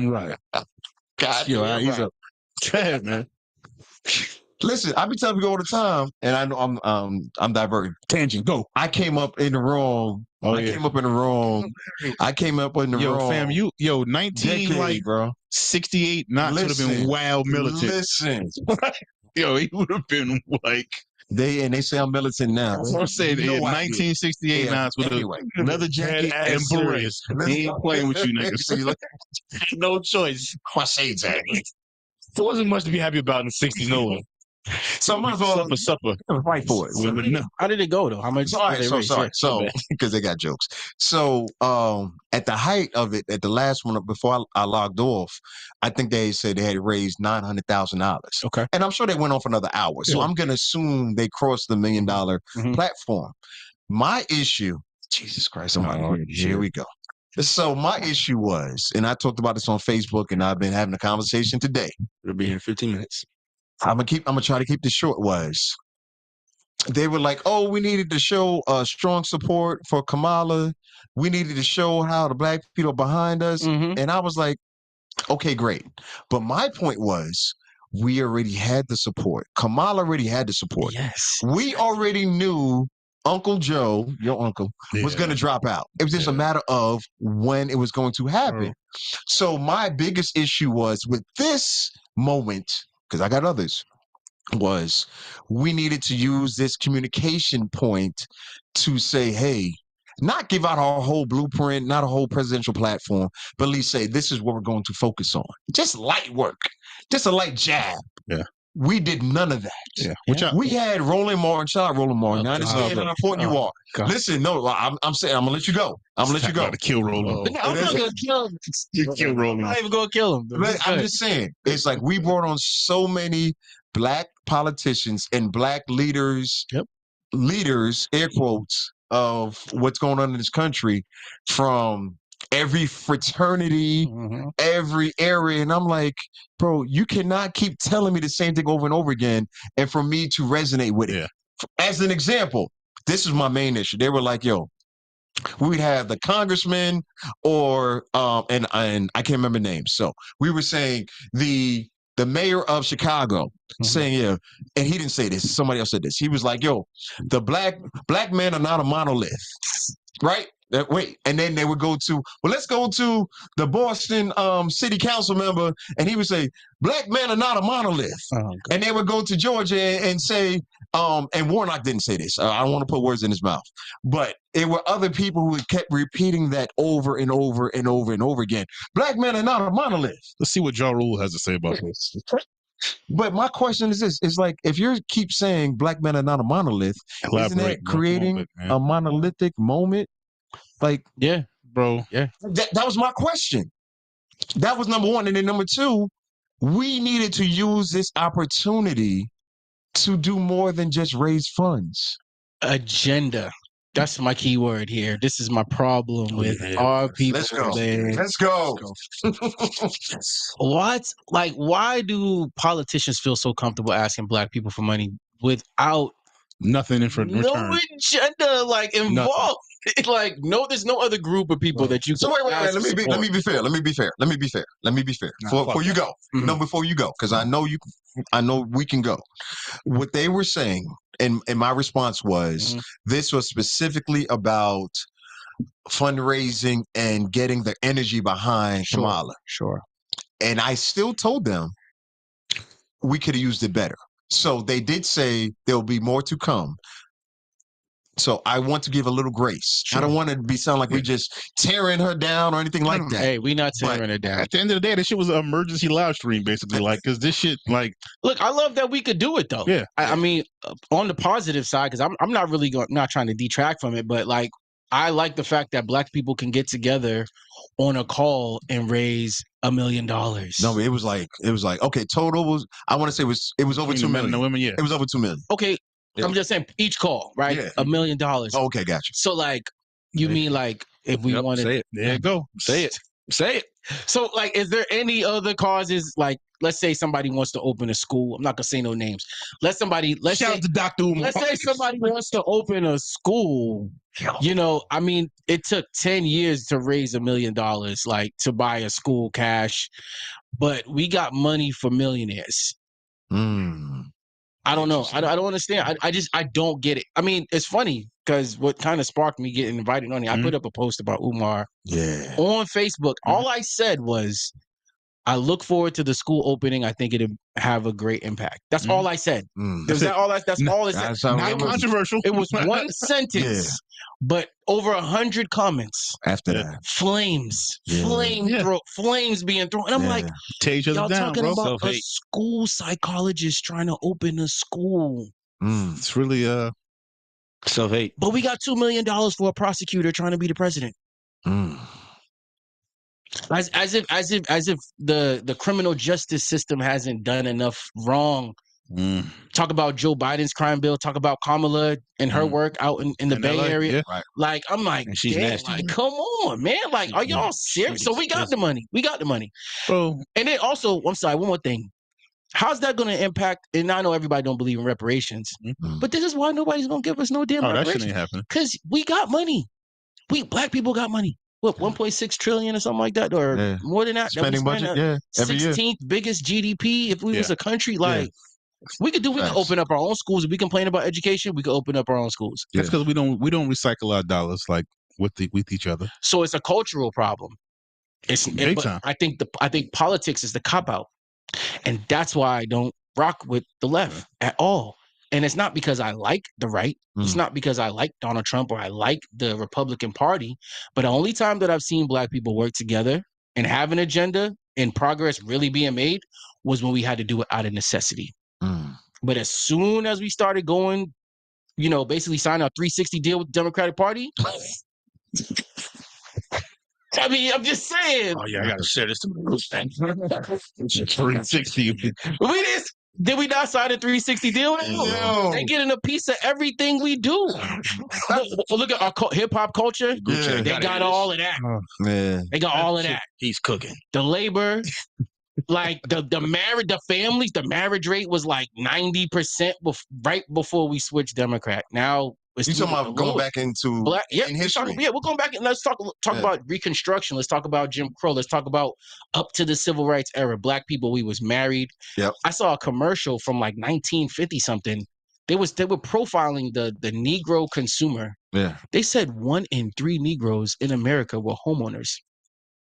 right. God, He's a bad man. Listen, I be telling people all the time, and I know I'm diverting. Tangent, go. I came up in the wrong. I came up in the wrong. Fam, 19 bro. 68 knots would have been wild militant. Listen. He would have been like. They say I'm militant now. I'm saying 1968 knots with a leather jacket and berets. He ain't playing with you niggas. No choice. My shades at me. There wasn't much to be happy about in the 60s, no one. So I might as well supper. Fight for it. How did it go though? How much? Sorry. So because they got jokes. So at the height of it, at the last one before I logged off, I think they said they had raised $900,000. Okay. And I'm sure they went on for another hour. So I'm gonna assume they crossed the $1 million platform. My issue, Jesus Christ, here we go. So my issue was, and I talked about this on Facebook, and I've been having a conversation today. It'll be here in 15 minutes. I'm gonna try to keep this short. Was they were like, oh, we needed to show strong support for Kamala. We needed to show how the black people are behind us. And I was like, okay, great. But my point was, we already had the support. Kamala already had the support. Yes. We already knew Uncle Joe, your uncle, was going to drop out. It was just a matter of when it was going to happen. So my biggest issue was with this moment, because I got others, was we needed to use this communication point to say, hey, not give out our whole blueprint, not a whole presidential platform, but at least say, this is what we're going to focus on. Just light work, just a light jab. Yeah. We did none of that. Yeah. Which We had Roland Martin. Shout out Roland Martin. Oh, I understand God. how important you are. God. Listen, no, I'm saying I'm gonna let you go. I'm gonna let you go. About to kill Roland. No, I'm not gonna kill him. You kill I'm Roland. not even gonna kill him. I'm just saying, it's like we brought on so many black politicians and black leaders, Yep. leaders, air quotes, of what's going on in this country from every fraternity, Mhm. every area. And I'm like, bro, you cannot keep telling me the same thing over and over again and for me to resonate with it. Yeah. As an example, this is my main issue. They were like, yo, we'd have the congressman or and I can't remember names. So we were saying the mayor of Chicago saying, yeah, and he didn't say this, somebody else said this. He was like, yo, the black men are not a monolith, right? Wait, and then they would go to, well, let's go to the Boston city council member, and he would say, black men are not a monolith. Oh, And they would go to Georgia and say, and Warnock didn't say this. I don't want to put words in his mouth, but it were other people who kept repeating that over and over and over and over again. Black men are not a monolith. Let's see what Ja Rule has to say about this. But my question is this: is like if you keep saying black men are not a monolith, isn't Elaborate, that bro. Come on, creating big man. a monolithic moment? Like Yeah. Bro, that was my question. That was number one, and then number two, we needed to use this opportunity to do more than just raise funds. Agenda. That's my key word here. This is my problem with our people. Let's go. Man. Let's go. What? Like, why do politicians feel so comfortable asking black people for money without nothing in for no return. agenda like involved? Like, no, there's no other group of people that you. So can wait. ask Let me be fair. Let me be fair. Nah, Before you go, Mhm. no, before you go, because I know we can go. What they were saying, and my response was, this was specifically about fundraising and getting the energy behind Kamala. Sure. And I still told them we could have used it better. So they did say there'll be more to come. So I want to give a little grace. Sure. I don't want to sound like we just tearing her down or anything like that. Hey, we not tearing it down. At the end of the day, this shit was an emergency live stream, basically. Like, because this shit, like, Look, I love that we could do it though. Yeah. I mean, on the positive side, because I'm not really not trying to detract from it, but like I like the fact that black people can get together on a call and raise $1 million. No, it was like okay. Total was I want to say it was over between 2 the men and million. the women, yeah. It was over 2 million. Okay, Yeah. I'm just saying each call, right? Yeah. $1 million. Oh, okay, gotcha. So like, you mean like if we Yep, wanted, say it. There you go. Say it. Say it. so like, is there any other causes? Like, let's say somebody wants to open a school. I'm not gonna say no names. Let's Shout say, out to Dr. Umar. let's say somebody wants to open a school. You know, I mean, it took 10 years to raise $1 million, like to buy a school cash, but we got money for millionaires. I don't know. I don't understand. I don't get it. I mean, it's funny because what kind of sparked me getting invited on here, I put up a post about Umar Yeah. on Facebook. All I said was, I look forward to the school opening. I think it'll have a great impact. That's all I said. That's all it said. Not controversial. It was one sentence, but over 100 comments. After that. Flames Yeah. flames being thrown. And I'm like, tear each other y'all down, talking bro. about a Self-hate. school psychologist trying to open a school. It's really Self-hate. But we got $2 million for a prosecutor trying to be the president. As if the criminal justice system hasn't done enough wrong. Talk about Joe Biden's crime bill. Talk about Kamala and her work out in the Bay LA, Area. yeah. Right. Like, I'm like, And she's damn, nasty. like, come on, man. Like, are y'all serious? So we got the money. We got the money. bro. And then also, I'm sorry, one more thing. How's that going to impact? And I know everybody don't believe in reparations, but this is why nobody's going to give us no damn Oh, that shit reparations. ain't happening. Because we got money. We black people got money. What, 1.6 trillion or something like that, or more than that? Spending that we budget, yeah, every year. 16th biggest GDP if we was a country. Like, we could do. We can Facts. open up our own schools. If we complain about education, we could open up our own schools. That's because we don't recycle our dollars like with each other. So it's a cultural problem. Big But time. I think politics is the cop out, and that's why I don't rock with the left at all. And it's not because I like the right. It's not because I like Donald Trump or I like the Republican Party. But the only time that I've seen black people work together and have an agenda and progress really being made was when we had to do it out of necessity. But as soon as we started going, basically signing a 360 deal with the Democratic Party. I mean, I'm just saying. Oh yeah, I gotta share this to my group. 360. Did we not sign a 360 deal? No. They getting a piece of everything we do. Look at our hip hop culture. Yeah. They got all of that. Man. They got all of that. He's cooking. The labor, like the marriage, the families, the marriage rate was like 90% right before we switched Democrat. Now it's You talking about going back into in history? We're going back and let's talk about Reconstruction. Let's talk about Jim Crow. Let's talk about up to the Civil Rights era. Black people, we was married. Yep. I saw a commercial from like 1950 something. They were profiling the Negro consumer. Yeah. They said 1 in 3 Negroes in America were homeowners.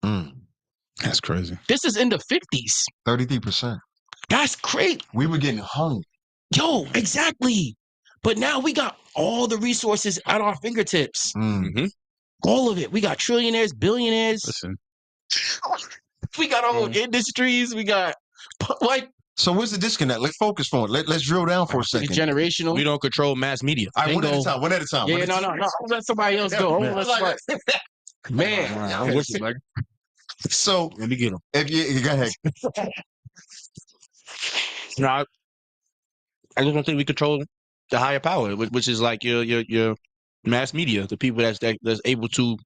That's crazy. This is in the 50s. 33%. That's great. We were getting hung. Yo, exactly. But now we got all the resources at our fingertips. Mm-hmm. All of it. We got trillionaires, billionaires. Listen. We got our own industries. We got like. So where's the disconnect? Let's focus for it. Let's drill down for a second. It's generational. We don't control mass media. All right, one at a time. Yeah, no. I'll let somebody else go. Man. I'm with you, man. So let me get him. If you go ahead. No, I just don't think we control the higher power, which is like your mass media, the people that's able to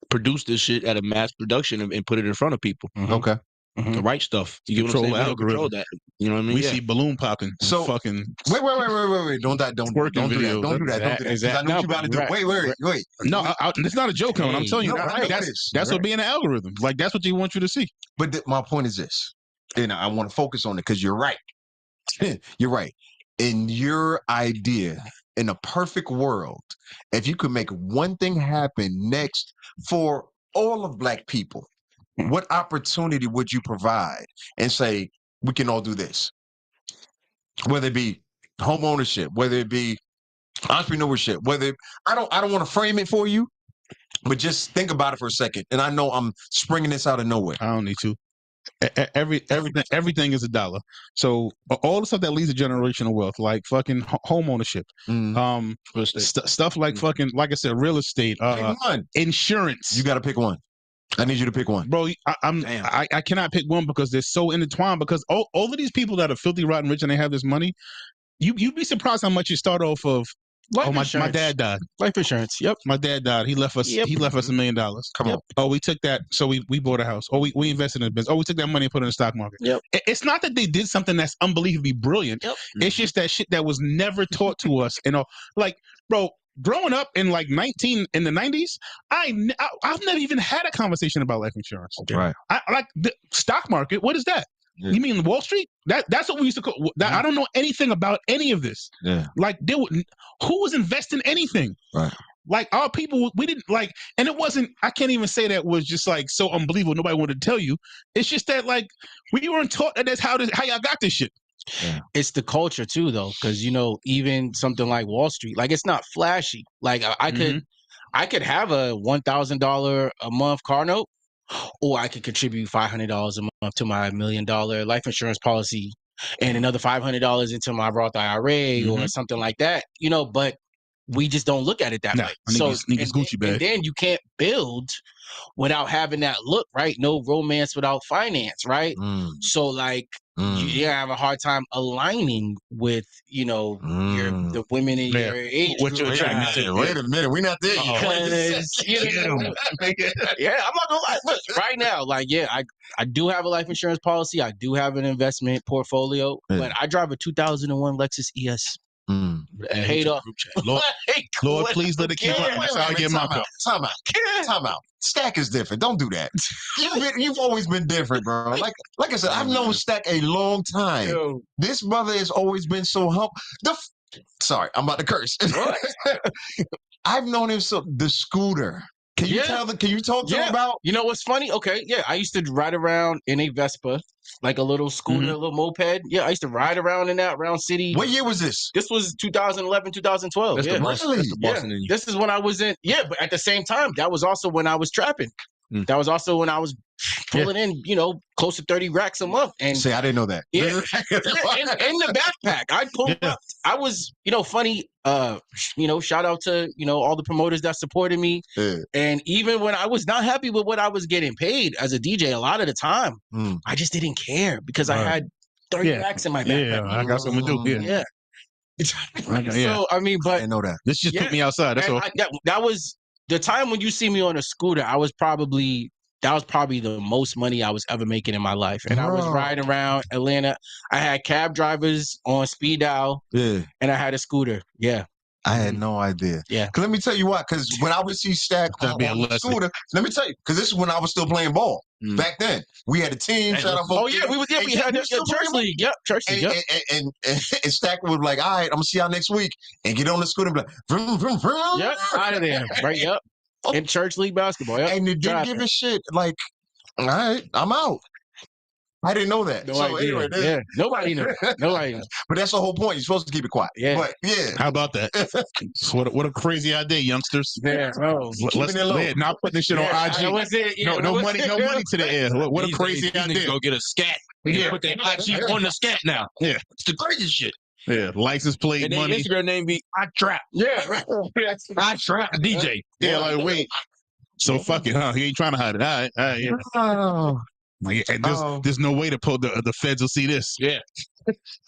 produce this shit at a mass production and put it in front of people. Mm-hmm. Okay. Mm-hmm. The right stuff. You get what I'm saying? We don't control that. You know what I mean? We see balloon popping. So fucking. Wait. Don't do that. Don't do that. I know what you about to do. Wait. No, it's not a joke, man. I'm telling you, that's what being an algorithm. Like that's what they want you to see. But my point is this, and I want to focus on it because you're right. You're right. In your idea, in a perfect world, if you could make one thing happen next for all of Black people, what opportunity would you provide and say, we can all do this? Whether it be home ownership, whether it be entrepreneurship, I don't want to frame it for you, but just think about it for a second. And I know I'm springing this out of nowhere. I don't need to. Everything is a dollar. So all the stuff that leads to generational wealth, like fucking home ownership, stuff like fucking, like I said, real estate, insurance. You got to pick one. I need you to pick one, bro. I cannot pick one because they're so intertwined. Because all of these people that are filthy, rotten rich and they have this money, you'd be surprised how much you start off of. My dad died. Life insurance. Yep. My dad died. He left us. He left us $1 million. Come on. Oh, we took that. So we bought a house. Oh, we invested in a business. Oh, we took that money and put it in the stock market. Yep. It's not that they did something that's unbelievably brilliant. Yep. It's just that shit that was never taught to us. Like, bro, growing up in like in the 90s, I've never even had a conversation about life insurance. Okay. Right. I like the stock market. What is that? Yeah. You mean Wall Street? That's what we used to call. I don't know anything about any of this. Yeah. Like who was investing anything? Right. Like our people, we didn't like, and it wasn't. I can't even say that was just like so unbelievable. Nobody wanted to tell you. It's just that like we weren't taught that that's how y'all got this shit. Yeah. It's the culture too, though, because even something like Wall Street, like it's not flashy. Like I could have a $1,000 a month car note. Or I could contribute $500 a month to my $1 million life insurance policy and another $500 into my Roth IRA or something like that, but we just don't look at it that way. So Gucci bag. And then you can't build without having that look, right? No romance without finance, right? So like you have a hard time aligning with, the women in your age. What you're attracted to. Wait a minute, we're not there yet. Yeah, I'm not gonna lie. Look, right now, like, I do have a life insurance policy. I do have an investment portfolio, but I drive a 2001 Lexus ES. Paid off. Lord, please let it keep up. That's how I get my car. Time out. Stack is different. Don't do that. You've always been different, bro. Like I said, I've known Stack a long time. Yo. This brother has always been so humble. Sorry, I'm about to curse. I've known him the scooter. Can you talk to him about? You know what's funny? Okay, I used to ride around in a Vespa, like a little scooter, a little moped. Yeah, I used to ride around in that around city. What year was this? This was 2011, 2012. That's the This is when I was in. Yeah, but at the same time, that was also when I was trapping. That was also when I was pulling in, close to 30 racks a month. And Say, I didn't know that. yeah, in the backpack. I pulled up. I was, funny. Shout out to, all the promoters that supported me. Yeah. And even when I was not happy with what I was getting paid as a DJ, a lot of the time, I just didn't care because I had 30 racks in my backpack. Yeah, I got something to do. Yeah. So, I mean, I but didn't know that. This just put me outside. That's all. that was the time when you see me on a scooter. That was probably the most money I was ever making in my life. And I was riding around Atlanta. I had cab drivers on speed dial. Yeah. And I had a scooter. Yeah. I had no idea. Yeah. Cause let me tell you what, because when I would see Stack on the scooter, let me tell you, because this is when I was still playing ball. Back then, we had a team. Shout out. Oh yeah, we had a church league. Yep, church league. Yep. And Stack would be like, all right, I'm gonna see y'all next week, and get on the scooter and be like, vroom, vroom, vroom. Yep, out of there. Right. Yep. In church league basketball. Yep. And they didn't give a shit. Like, all right, I'm out. I didn't know that. No so idea. anyway, Yeah, nobody knew. Nobody knew. But that's the whole point. You're supposed to keep it quiet. Yeah. But yeah. How about that? What a crazy idea, youngsters. Yeah. Oh, Let's not putting this shit on IG. No money to the air. What a crazy idea. Go get a scat. Yeah. Put that IG on the scat now. Yeah. It's the greatest shit. Yeah. License plate And then money. Instagram name be I Trap. yeah. Right. I Trap DJ. Yeah, like wait. So fuck it, huh? He ain't trying to hide it. All right, yeah. Oh. Like, and there's no way to pull the feds will see this. Yeah.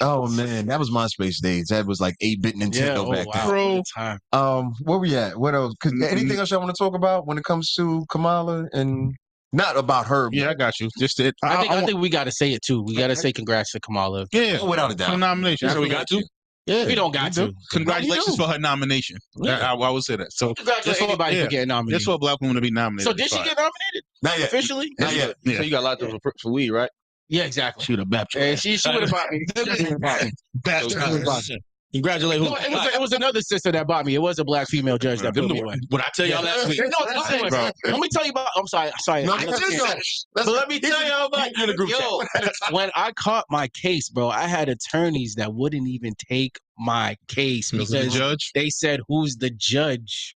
Oh man, that was MySpace days. That was like 8-bit Nintendo back then. Bro. Where we at? What else? Anything else y'all want to talk about when it comes to Kamala and not about her? Yeah, I got you. Just it. I think we got to say it too. We got to say congrats to Kamala. Yeah, without a doubt. For nomination. So we got to. Yeah, we don't got to. Congratulations for her nomination. Yeah. I would say that. So congratulations anybody for getting nominated. Just for a black woman to be nominated. So did she get nominated? Not yet. Officially? Not yet. Yeah. So you got a lot of for weed, right? Yeah, exactly. She would have bapped you. And she would have bought me. Congratulate who? No, it was another sister that bought me. It was a black female judge that put me away. What I tell y'all last week? No, bro. Let me tell you about. I'm sorry. No, let me tell y'all about in the group chat. When I caught my case, bro, I had attorneys that wouldn't even take my case because the judge? They said, "Who's the judge?"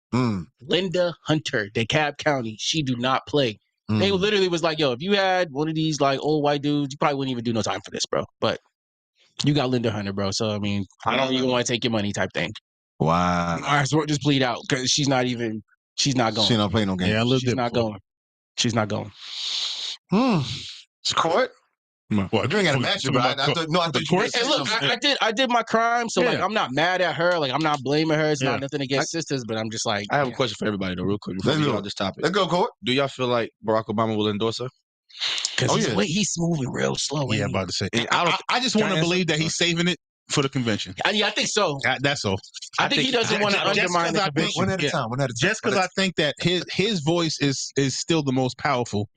Linda Hunter, DeKalb County. She do not play. They literally was like, "Yo, if you had one of these like old white dudes, you probably wouldn't even do no time for this, bro." But you got Linda Hunter, bro. So I mean, I don't even want to take your money, type thing. Wow. All right, so just plead out because she's not going. She not playing no game. Yeah, She's not going. She's not going. It's court. Well, you ain't got to match it, but I thought you Hey, look, I did my crime, so like I'm not mad at her. Like I'm not blaming her. It's not nothing against sisters, but I'm just like. I have a question for everybody though, real quick before we get on this topic. Let's go, court. Do y'all feel like Barack Obama will endorse her? Because he's moving real slow. Yeah, I'm about to say. I just want to believe that he's saving it for the convention. Yeah, I think so. That's all. I think he doesn't want to undermine the convention. One at a time. Just because I think that his voice is still the most powerful.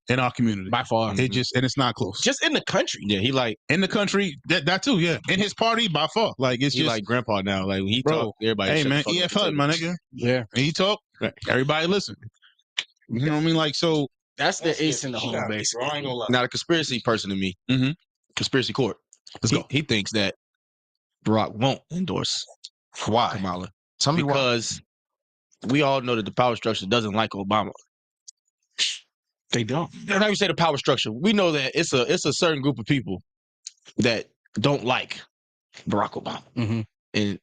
In our community by far. It's not close. Just in the country. Yeah, he like in the country that too. Yeah, in his party by far. Like it's just like grandpa now. Like when he talk, everybody. Hey man, EF Hutton, my nigga. Yeah, and he talk. Everybody listen. You know what I mean? Like so. That's the ace in the hole, basically. Now, the conspiracy person to me, conspiracy court, he thinks that Barack won't endorse Kamala. Tell me because we all know that the power structure doesn't like Obama. They don't. Not even say the power structure. We know that it's a certain group of people that don't like Barack Obama. And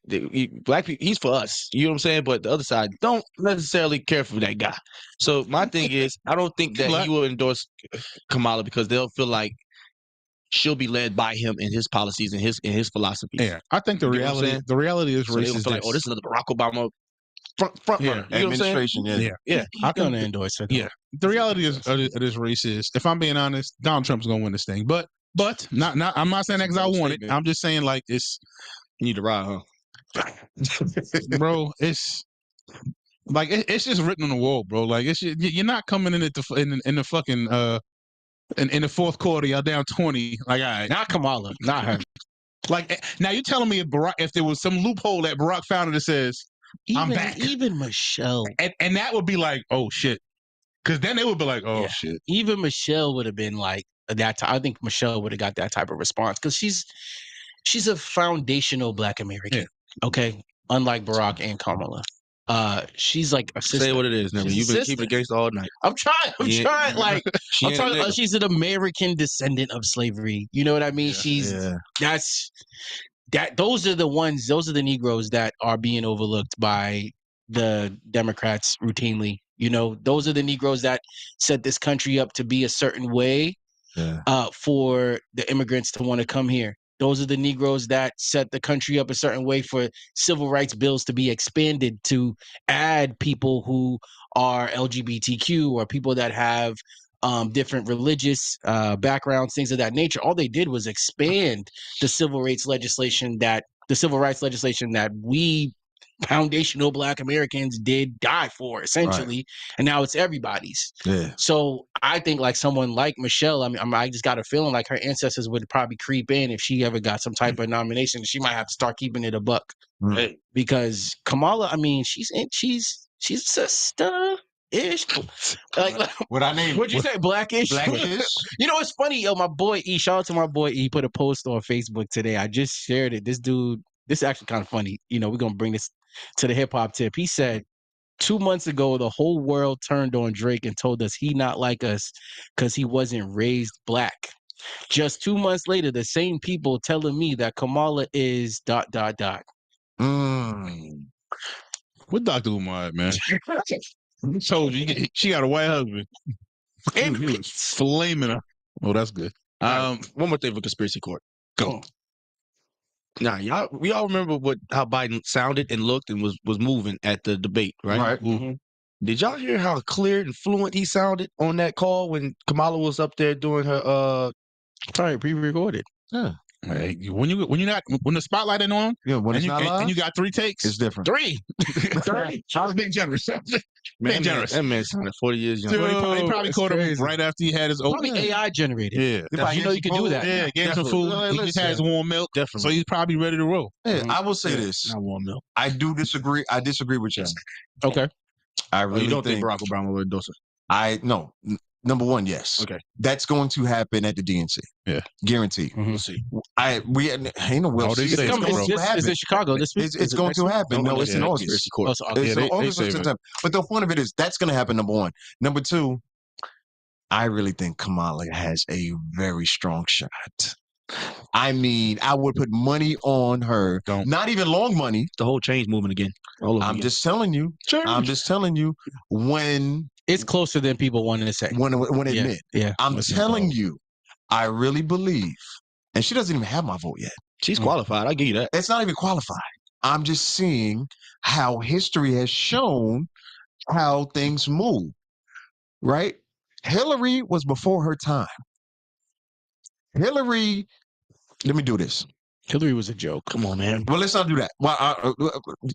black people, he's for us. You know what I'm saying? But the other side don't necessarily care for that guy. So my thing is, I don't think that he will endorse Kamala because they'll feel like she'll be led by him in his policies and his philosophies. Yeah, I think the reality is so they'll feel like, oh, this is another Barack Obama front runner. You know what I'm saying? Yeah. I'm gonna endorse it. Yeah, the reality is of this race is, if I'm being honest, Donald Trump's gonna win this thing. But not. I'm not saying that because I want it. I'm just saying like it's. You need to ride, huh? Bro, it's like it's just written on the wall, bro. Like it's just, you're not coming in at in the fucking in the fourth quarter, y'all down 20. Like, all right, not Kamala, not her. Like now, you're telling me if there was some loophole that Barack found that says I'm back, even Michelle, and that would be like, oh shit, because then they would be like, oh shit. Even Michelle would have been like that. I think Michelle would have got that type of response because she's a foundational Black American. Okay, unlike Barack and Kamala. She's like a sister. Say what it is, nigga. She's a You've been sister. keeping it gangster all night. I'm trying. Yeah. Like, She I'm ain't a talking. nigga. She's an American descendant of slavery. You know what I mean? Yeah. Those are the ones. Those are the Negroes that are being overlooked by the Democrats routinely. You know, those are the Negroes that set this country up to be a certain way. For the immigrants to want to come here. Those are the Negroes that set the country up a certain way for civil rights bills to be expanded to add people who are LGBTQ or people that have different religious backgrounds, things of that nature. All they did was expand the civil rights legislation that we foundational Black Americans did die for, essentially, and now it's everybody's. Yeah. So I think like someone like Michelle, I just got a feeling like her ancestors would probably creep in if she ever got some type of nomination. She might have to start keeping it a buck, because Kamala, I mean, she's sister-ish. Like What I name? what'd you say? Blackish. Blackish. You know, it's funny, yo. My boy E. Shout out to my boy E. Put a post on Facebook today. I just shared it. This dude. This is actually kind of funny. You know, we're gonna bring this to the hip hop tip. He said 2 months ago, the whole world turned on Drake and told us he not like us because he wasn't raised black. Just 2 months later, the same people telling me that Kamala is ... What Dr. Umar at, man? I told you, she got a white husband. And He was flaming her. Oh, that's good. One more thing for conspiracy court. Go. Now, we all remember how Biden sounded and looked and was moving at the debate, right? Right. Mhm. Did y'all hear how clear and fluent he sounded on that call when Kamala was up there doing her Probably pre-recorded. Yeah. Hey, when the spotlight ain't on, Yeah. When and it's not live, and you got 3 takes, it's different. 3. I was being generous. Being generous. That man sounded 40 years young. Dude, they probably it's caught him crazy. right after he had his own. Probably AI generated. Yeah, You know you can do that. Yeah, gave him some food. Definitely. He just had his warm milk, Definitely. so he's probably ready to roll. Yeah, I will say this. Not warm milk. I do disagree. I disagree with you. Okay. I Oh, really you don't think think Barack Obama would endorse it? no. Number one, yes. Okay. That's going to happen at the DNC. Yeah. Guaranteed. We'll see. We ain't no will Oh, they see. say It's it's going coming. to It's happen. in Chicago this week. It's going to happen. No, it's in August. Conspiracy court. Oh, so It's August. in they August or save it. September. But the point of it is that's going to happen, number one. Number two, I really think Kamala has a very strong shot. I mean, I would put money on her. Don't. Not even long money. The whole change movement again. All over I'm again. just telling you. I'm just telling you when It's closer than people wanted to say. when admit. Yeah. I'm Listen, telling bro. you, I really believe, and she doesn't even have my vote yet. She's qualified. I'll give you that. It's not even qualified. I'm just seeing how history has shown how things move, right? Hillary was before her time. Hillary, let me do this. Hillary was a joke. Come on, man. Well, let's not do that. Well,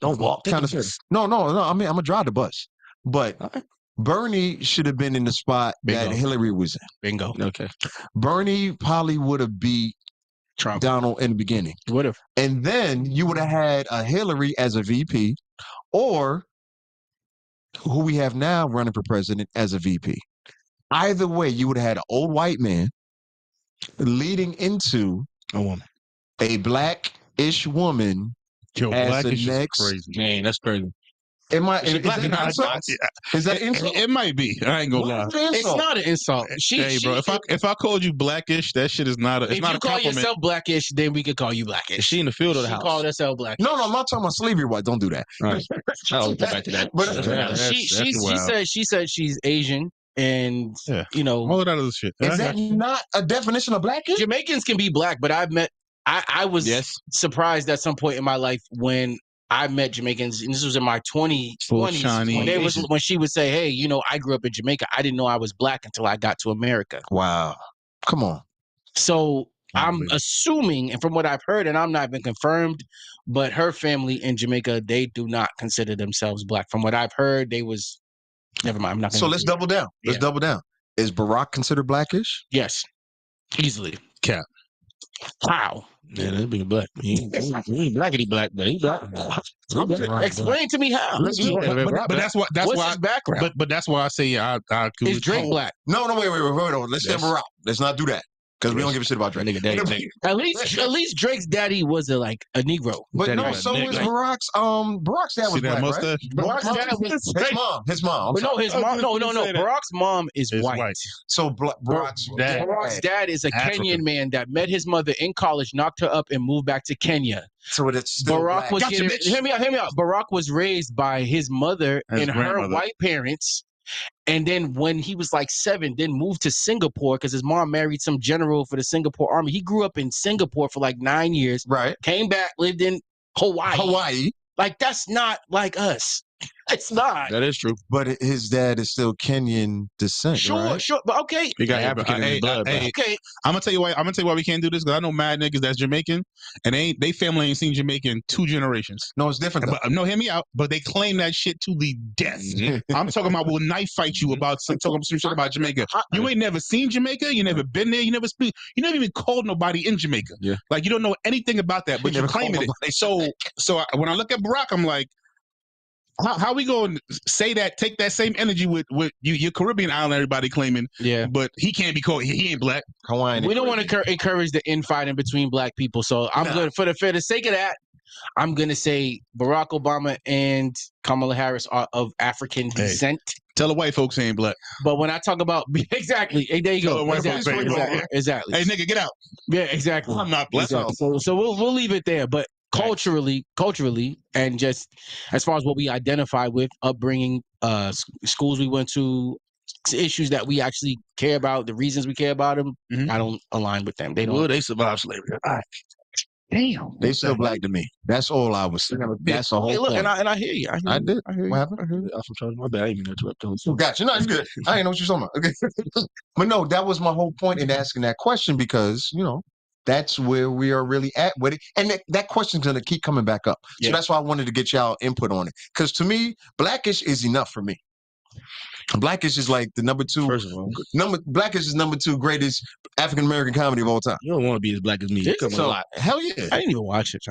Don't walk. kind of. No. I mean, I'm gonna drive the bus, but All right. Bernie should have been in the spot that Bingo. Hillary was in. Bingo. Okay. Bernie probably would have beat Trump. Donald in the beginning. Would have. And then you would have had a Hillary as a VP, or who we have now running for president as a VP. Either way, you would have had an old white man leading into A woman. a black-ish woman. Yo, As black the is just next- crazy. Man, that's crazy. Is Is she that black? an insult? Is that an insult? It might be. I ain't gonna lie. Why is it an It's insult? not an insult. Hey, bro, if I called you blackish, that shit is not a. It's If not you a call compliment. yourself blackish, then we could call you Is blackish. she in the field or the She house? called herself black. No, I'm not talking about slavery. White. Don't do that. All right. I'll get back to that. But- That's Yeah. right. She said she's Asian, and Yeah. you know, All of that other shit. Is that not a definition of blackish? Jamaicans can be black, but I was Yes. surprised at some point in my life when I met Jamaicans, and this was in my 20s, Full Chinese. when she would say, "Hey, you know, I grew up in Jamaica. I didn't know I was black until I got to America." Wow. Come on. So I'm Unbelievable. assuming, and from what I've heard, and I'm not even confirmed, but her family in Jamaica, they do not consider themselves black. From what I've heard, they was. Never mind. I'm not. So gonna let's do it. double down. Let's Yeah. double down. Is Barack considered blackish? Yes, easily. Cap. Wow. Yeah, that be black. He ain't blackity black, but he black. Explain to me how. But that's why. That's What's why. his background? But that's why I say I could. Is Drake black? No, wait on. Let's say Yes. Barack. Let's not do that. because we don't give a shit about Drake. Nigga, daddy. At least Drake's daddy was a Negro. But Daddy no, was a so nigga. is Barack's dad See was that black, mustache? right? Barack's dad was His mom. I'm But no, sorry. his I was mom. just No, gonna no. say that. Barack's mom is Is white. white. So Barack's Dad. Barack's dad is a African. Kenyan man that met his mother in college, knocked her up, and moved back to Kenya. So it's still Barack black. was Gotcha, getting, bitch. hear me out. Barack was raised by his mother His and her grandmother. white parents. And then when he was like 7, then moved to Singapore because his mom married some general for the Singapore Army. He grew up in Singapore for like 9 years, Right. came back, lived in Hawaii. Like, that's not like us. It's not. That is true. But his dad is still Kenyan descent, Sure, right? sure. But okay. He got Hey, African in his blood, bro. hey, Okay. I'm gonna tell you why we can't do this, because I know mad niggas that's Jamaican and they family ain't seen Jamaica in 2 generations. No, it's different though. But no, hear me out. But they claim that shit to the death. I'm talking about will knife fight you about talking some shit about Jamaica. You ain't never seen Jamaica. You never been there. You never speak. You never even called nobody in Jamaica. Yeah. Like you don't know anything about that, but You you never called claiming it. So when I look at Barack, I'm like, how we going to say that? Take that same energy with your Caribbean island, everybody claiming, Yeah. but he can't be called. He ain't black. Hawaiian. We don't want to encourage the infighting between black people. So I'm good for the sake of that. I'm going to say Barack Obama and Kamala Harris are of African descent. Tell the white folks he ain't black. But when I talk about exactly, hey, there you Tell go. the white folks ain't black. Exactly. Hey nigga, get out. Yeah, exactly. I'm not black. Exactly. So we'll leave it there. But culturally, and just as far as what we identify with, upbringing, schools we went to, issues that we actually care about, the reasons we care about them, I don't align with them. They don't. Well, they survived slavery. Damn. They still black to me. That's all I was saying. That's the whole Hey, look, point. and I hear you. I did. I hear you. What happened? I hear you. I'm trying. My bad. I didn't mean to interrupt. Gotcha. No, it's good. I didn't know what you're talking about. Okay. But no, that was my whole point in asking that question, because, that's where we are really at with it. And that question's going to keep coming back up. So that's why I wanted to get y'all input on it. Because to me, Blackish is enough for me. Blackish is like the number 2. First of all, Blackish is number 2 greatest African-American comedy of all time. you don't want to be as black as me. Is Come it? on. So, hell yeah. I didn't even watch it.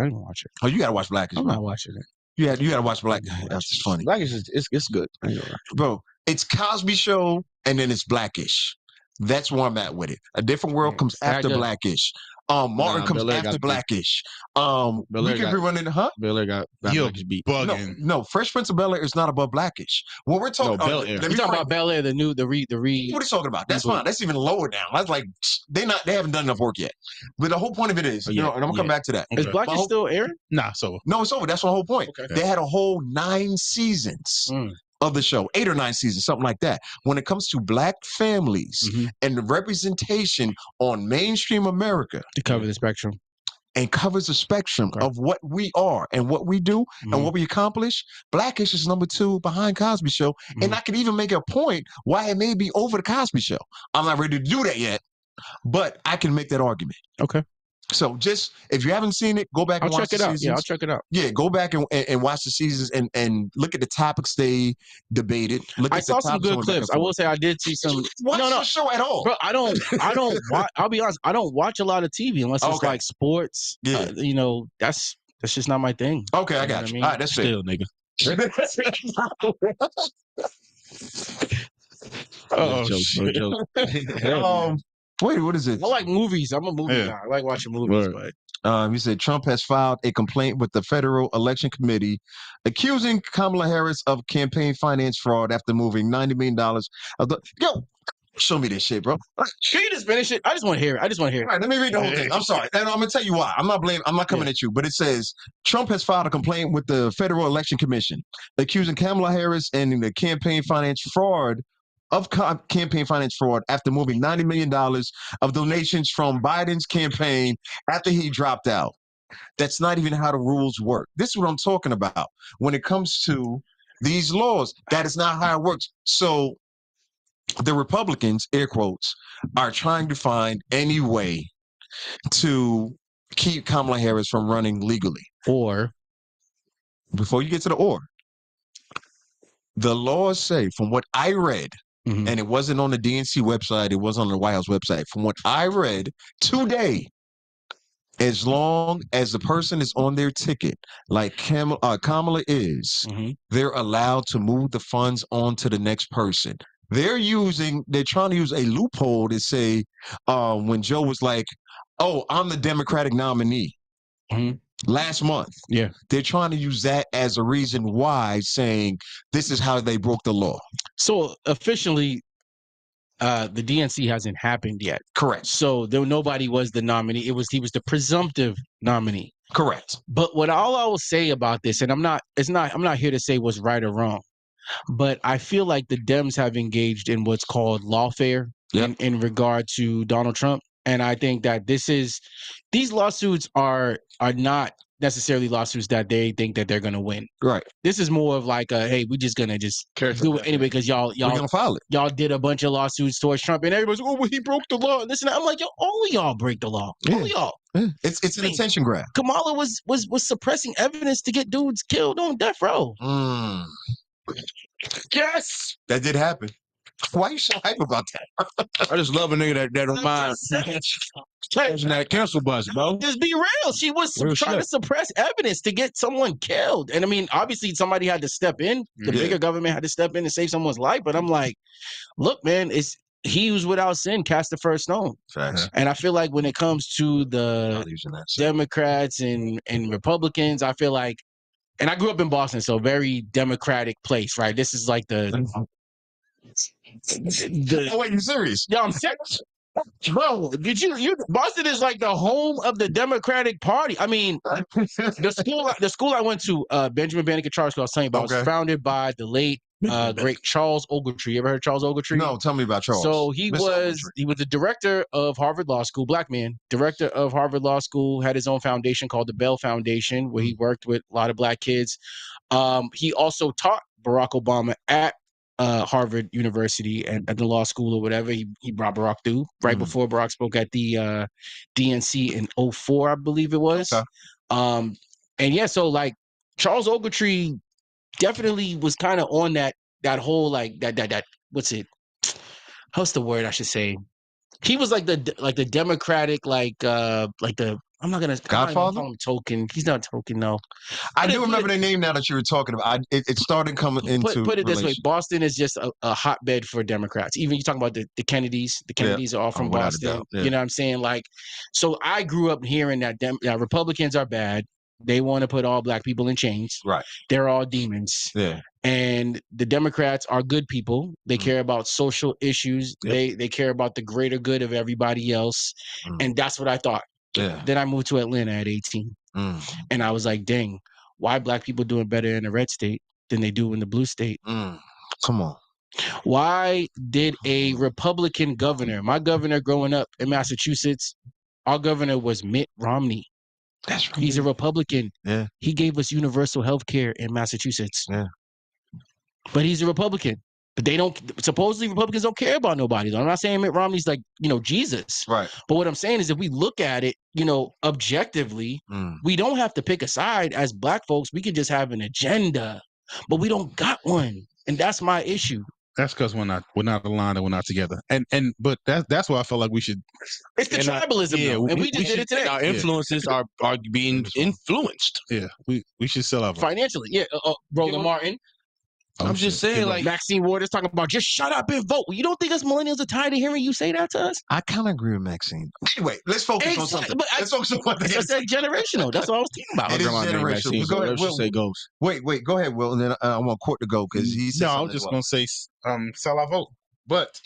Oh, you got to watch Blackish. I'm Bro. not watching it. You got to watch Blackish. That's just funny. Black is it's good. I ain't gonna lie. Bro, it's Cosby Show and then it's Blackish. That's where I'm at with it. A Different World comes after good. Blackish. Martin comes Bel-Air after got Blackish. Bel-Air We can got- be running, huh? Bel-Air got Yo, Blackish beat. bugging. No, Fresh Prince of Bel-Air is not above Blackish. What we're talking No, about, Bel-Air. let You me talking break- about Bel Air, the what are you talking about? That's fine. That's even lower down. That's like they haven't done enough work yet. But the whole point of it is, and I'm gonna come back to that. Is Blackish My whole- still airing? Nah, so No, it's over. That's my whole point. Okay. They had a whole 9 seasons of the show, 8 or 9 seasons, something like that. When it comes to black families and the representation on mainstream America, To cover the spectrum. and covers the spectrum of what we are and what we do and what we accomplish, Blackish is number 2 behind Cosby Show. And I can even make a point why it may be over the Cosby Show. I'm not ready to do that yet, but I can make that argument. Okay. So just, if you haven't seen it, go back and I'll watch check the it out. seasons. Yeah, I'll check it out. Yeah, go back and watch the seasons and look at the topics they debated. Look I at saw the some topics good going back clips. and I will forth. say I did see some. Watch no, the show at all. bro. I don't watch. I'll be honest. I don't watch a lot of TV unless it's Okay. like sports. Yeah. That's just not my thing. Okay, I You know got what you. I mean? All right, that's fair. Still, nigga. oh Joke, shit. joke. Wait, what is it? I like movies. I'm a movie Yeah. guy. I like watching movies, Word. but He said Trump has filed a complaint with the Federal Election Committee accusing Kamala Harris of campaign finance fraud after moving $90 million of the. Yo, show me this shit, bro. All can you just finish it? I just want to hear it. right, let me read the whole thing. I'm sorry. And I'm going to tell you why. I'm not coming at you, but it says Trump has filed a complaint with the Federal Election Commission accusing Kamala Harris and the campaign finance fraud after moving $90 million of donations from Biden's campaign after he dropped out. That's not even how the rules work. This is what I'm talking about. When it comes to these laws, that is not how it works. So the Republicans, air quotes, are trying to find any way to keep Kamala Harris from running legally. or Before you get to the or, the laws say, from what I read, and it wasn't on the DNC website, it was on the White House website. From what I read today, as long as the person is on their ticket, like Kamala is, they're allowed to move the funds on to the next person. They're trying to use a loophole to say, when Joe was like, "Oh, I'm the Democratic nominee." Mhm. Last month. Yeah. They're trying to use that as a reason why, saying this is how they broke the law. So officially, the DNC hasn't happened yet. Correct. So nobody was the nominee. He was the presumptive nominee. Correct. But what all I will say about this, and I'm not here to say what's right or wrong, but I feel like the Dems have engaged in what's called lawfare in regard to Donald Trump. And I think that these lawsuits are not necessarily lawsuits that they think that they're going to win. Right. This is more of like hey, we're just going to just do it anyway because y'all We're gonna file it. Y'all did a bunch of lawsuits towards Trump, and everybody's well, he broke the law and this and that. I'm like, yo, all of y'all break the law. All of y'all. Yeah. It's an attention grab. Kamala was suppressing evidence to get dudes killed on death row. Yes, that did happen. Why are you so hype about that? I just love a nigga that reminds that cancel buzz, bro. Just be real. She was trying to suppress evidence to get someone killed. And I mean, obviously somebody had to step in. The bigger government had to step in and save someone's life. But I'm like, look, man, it's he who's without sin cast the first stone. Facts. And I feel like when it comes to the Democrats and Republicans, I feel like, and I grew up in Boston, so very Democratic place, right? This is like oh, wait, you serious? Yeah, I'm serious. Bro, Boston is like the home of the Democratic Party. I mean, the school I went to, Benjamin Banneker Charter School, I was telling you about, was founded by the late great Charles Ogletree. You ever heard of Charles Ogletree? No, tell me about Charles. So he was the director of Harvard Law School, black man, director of Harvard Law School, had his own foundation called the Bell Foundation, where he worked with a lot of black kids. He also taught Barack Obama at Harvard University and at the law school or whatever. He brought Barack through right before Barack spoke at the DNC in 2004, I believe it was. Okay. And yeah, so like Charles Ogletree definitely was kind of on that whole like that what's the word I should say? He was like the Democratic I'm not gonna Godfather? call him token. He's not token, no. I do remember the name now that you were talking about. It started coming into put it this way: Boston is just a hotbed for Democrats. Even you talk about the Kennedys. The Kennedys are all from Boston. You know what I'm saying? Like, so I grew up hearing that Republicans are bad. They want to put all black people in chains. Right. They're all demons. Yeah. And the Democrats are good people. They care about social issues. Yep. They care about the greater good of everybody else. And that's what I thought. Yeah. Then I moved to Atlanta at 18. And I was like, dang, why black people doing better in the red state than they do in the blue state? Come on. Why did a Republican governor, my governor growing up in Massachusetts, our governor was Mitt Romney. That's right. He's a Republican. Yeah. He gave us universal health care in Massachusetts. Yeah. But he's a Republican. But supposedly Republicans don't care about nobody. Though. I'm not saying Mitt Romney's like, Jesus. Right. But what I'm saying is if we look at it, objectively, we don't have to pick a side as black folks. We can just have an agenda, but we don't got one. And that's my issue. That's because we're not aligned and we're not together. But that's why I felt like we should. It's the tribalism, though, and we just did it today. Our influences are being influenced. Yeah, we should sell our vote. Financially. Yeah, Roland Martin. I'm just saying, like Maxine Ward is talking about just shut up and vote. You don't think us millennials are tired of hearing you say that to us? I kind of agree with Maxine. Anyway, let's focus on something. Let's focus on one thing. It's generational. That's what I was thinking about. It is generational. Go ahead, say goes. Wait, go ahead, Will, and then I want Court to go because he said I was just gonna say sell our vote, but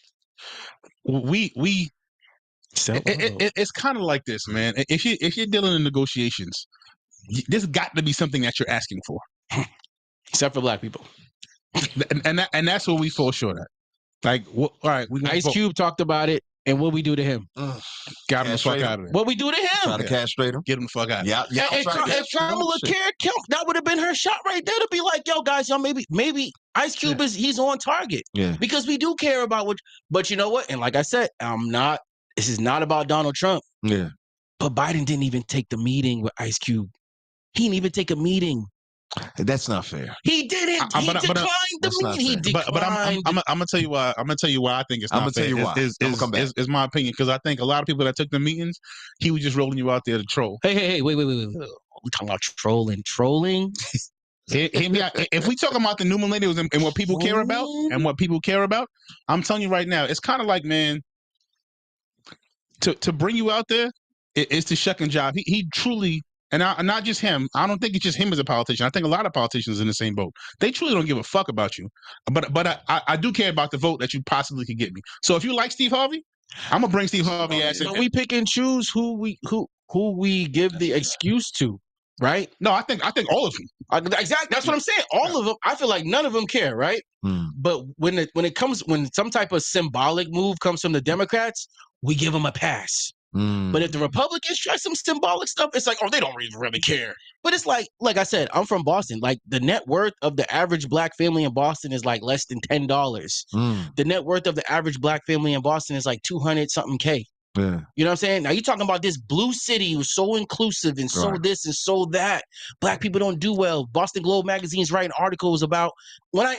we it's kind of like this, man. If you're dealing in negotiations, there's got to be something that you're asking for, except for black people. And that's what we fall short at. Like, all right, Ice Cube talked about it, and what we do to him? Got him the fuck out of there. What we do to him? Try to castrate him. Get him the fuck out. Yeah. If Kamala cared, that would have been her shot right there to be like, yo, guys, maybe Ice Cube he's on target. Yeah. Because we do care about but you know what? And like I said, this is not about Donald Trump. Yeah. But Biden didn't even take the meeting with Ice Cube. He didn't even take a meeting. That's not fair. He didn't. He declined the meeting. He declined. But I'm gonna tell you why. I'm gonna tell you why I think it's not fair. I'm gonna tell you why. Is my opinion, because I think a lot of people that took the meetings, he was just rolling you out there to troll. Hey, wait. We talking about trolling. Hear me out. If we talk about the new millennials and what people care about, I'm telling you right now, it's kind of like, man, to bring you out there, it's the shucking job. He truly, and not just him. I don't think it's just him as a politician. I think a lot of politicians in the same boat. They truly don't give a fuck about you. But I do care about the vote that you possibly could get me. So if you like Steve Harvey, I'm gonna bring Steve Harvey ass in. But we pick and choose who we give the excuse to, right? No, I think all of them. Exactly. That's what I'm saying. All of them. I feel like none of them care, right? But when some type of symbolic move comes from the Democrats, we give them a pass. But if the Republicans try some symbolic stuff, it's like, oh, they don't really care. But it's like I said, I'm from Boston. Like the net worth of the average black family in Boston is like less than $10. The net worth of the average black family in Boston is like 200 something K. Yeah. You know what I'm saying? Now you're talking about this blue city who's so inclusive and so this and so that. Black people don't do well. Boston Globe magazine's writing articles about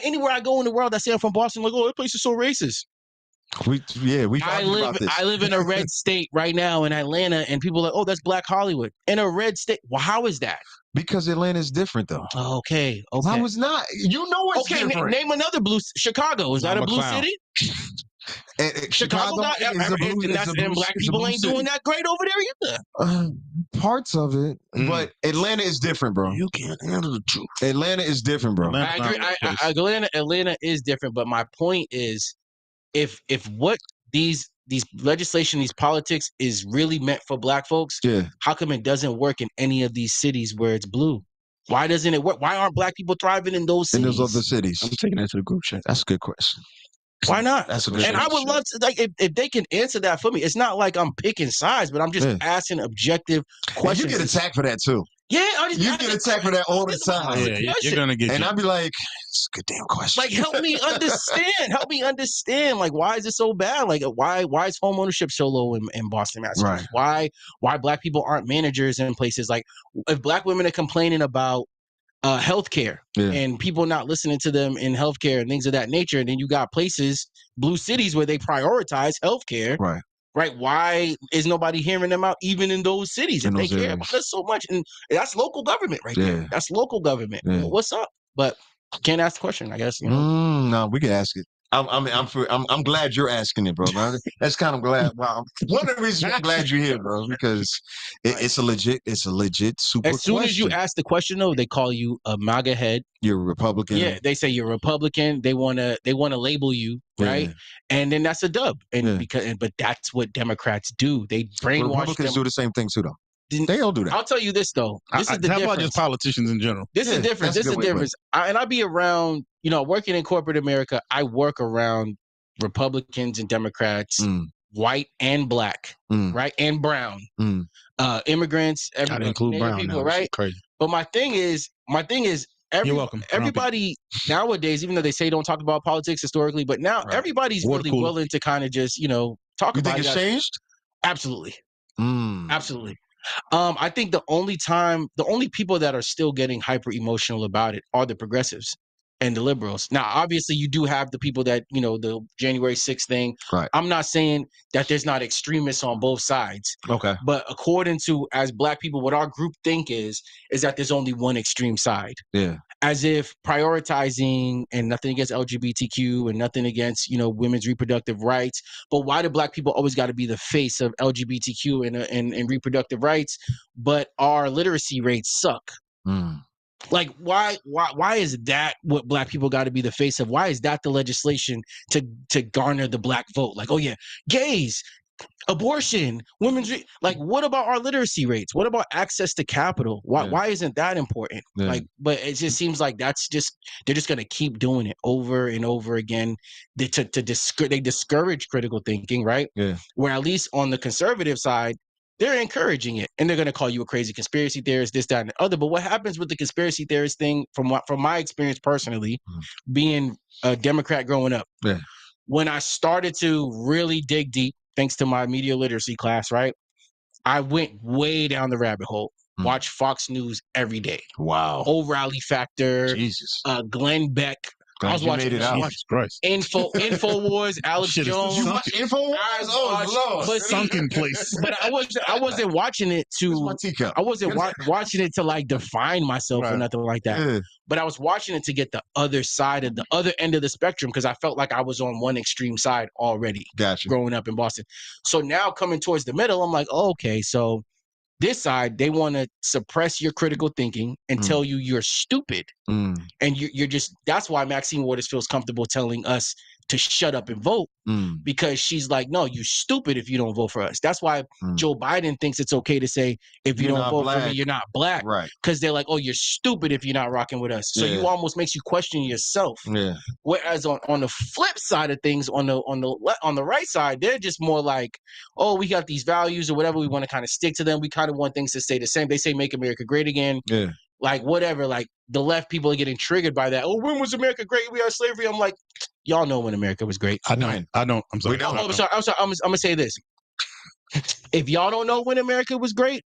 anywhere I go in the world, I say I'm from Boston, like, oh, that place is so racist. I live in a red state right now in Atlanta, and people are like, oh, that's Black Hollywood. In a red state. Well, how is that? Because Atlanta's different, though. Okay. How is not? You know it's different. Name another blue. Chicago. Is that a blue city? Chicago is a blue, and black people ain't doing that great over there either. Parts of it, but Atlanta is different, bro. You can't handle the truth. Atlanta is different, bro. I agree. Atlanta is different, but my point is, if what these legislation, these politics is really meant for black folks, how come it doesn't work in any of these cities where it's blue? Why doesn't it work? Why aren't black people thriving in those cities? In those other cities. I'm taking that to the group chat. That's a good question. Why not? That's a good question. And I would love to, like, if they can answer that for me. It's not like I'm picking sides, but I'm just asking objective questions. And you get attacked for that too. Yeah, you get attacked for that all the time. Yeah, you're gonna get. And I'd be like, it's a good damn question. Like, help me understand. Help me understand. Like, why is it so bad? Like, why is home ownership so low in Boston, Massachusetts? Right. Why black people aren't managers in places? Like, if black women are complaining about healthcare and people not listening to them in healthcare and things of that nature, and then you got places, blue cities, where they prioritize healthcare. Right. Why is nobody hearing them out even in those cities if they care about us so much? And that's local government right there. That's local government. What's up? But can't ask the question, I guess. You know? No, we can ask it. I'm glad you're asking it, bro. That's kind of glad. Wow. One of the reasons I'm glad you're here, bro, because it's a legit super question. As soon as you ask the question, though, they call you a MAGA head. You're a Republican. Yeah, they say you're a Republican. They wanna label you, right? And then that's a dub. And but that's what Democrats do. They brainwash Republicans do the same thing too, though. They all do that. I'll tell you this, though. This is the difference. How about just politicians in general? This is different. This is the difference. I be around, working in corporate America, I work around Republicans and Democrats, white and black, right? And brown. Immigrants, everybody. I include brown people, now. Right? Crazy. But my thing is, you're welcome. Everybody nowadays, even though they say don't talk about politics historically, but now everybody's really willing to kind of just, talk about it. You think it's changed? Absolutely. Absolutely. I think the only people that are still getting hyper emotional about it are the progressives and the liberals. Now, obviously, you do have the people that, the January 6th thing. Right. I'm not saying that there's not extremists on both sides. Okay. But according to, as black people, what our group think is that there's only one extreme side. Yeah. As if prioritizing, and nothing against LGBTQ and nothing against, women's reproductive rights, but why do black people always got to be the face of LGBTQ and reproductive rights, but our literacy rates suck? Like, why is that what black people got to be the face of? Why is that the legislation to garner the black vote? Like, oh yeah, gays, abortion, like, what about our literacy rates? What about access to capital? Why isn't that important? Like, but it just seems like they're just gonna keep doing it over and over again. They discourage critical thinking, right? Yeah. Where at least on the conservative side, they're encouraging it, and they're going to call you a crazy conspiracy theorist, this, that, and the other. But what happens with the conspiracy theorist thing, from my experience personally, being a Democrat growing up, when I started to really dig deep, thanks to my media literacy class, right, I went way down the rabbit hole. Watch Fox News every day. Wow. O'Reilly Factor. Jesus. Glenn Beck. Glad was you watching made it out. Jesus Christ. Infowars, Alex Shit is Jones. You watch Infowars? Oh, Lord. But see, Sunken place. but I wasn't watching it Where's my to. teacup? I wasn't watching it to like define myself or Right. nothing like that. Yeah. But I was watching it to get the other side of the other end of the spectrum because I felt like I was on one extreme side already Gotcha. growing up in Boston. So now coming towards the middle, I'm like, oh, okay, so this side, they want to suppress your critical thinking and tell you you're stupid. Mm. And you're just, that's why Maxine Waters feels comfortable telling us to shut up and vote because she's like, no, you're stupid if you don't vote for us. That's why Joe Biden thinks it's okay to say, if you You're don't not vote for black. me, you're not black. Right. Because they're like, oh, you're stupid if you're not rocking with us. So Yeah. you almost makes you question yourself. Yeah. Whereas on the flip side of things, on the right side, they're just more like, oh, we got these values or whatever. We want to kind of stick to them. We kind of want things to stay the same. They say make America great again. Yeah. Like whatever. Like the left people are getting triggered by that. Oh, when was America great? We are slavery. I'm like, y'all know when America was great. I don't. I'm sorry. We don't. I'm sorry. I'm gonna say this. If y'all don't know when America was great,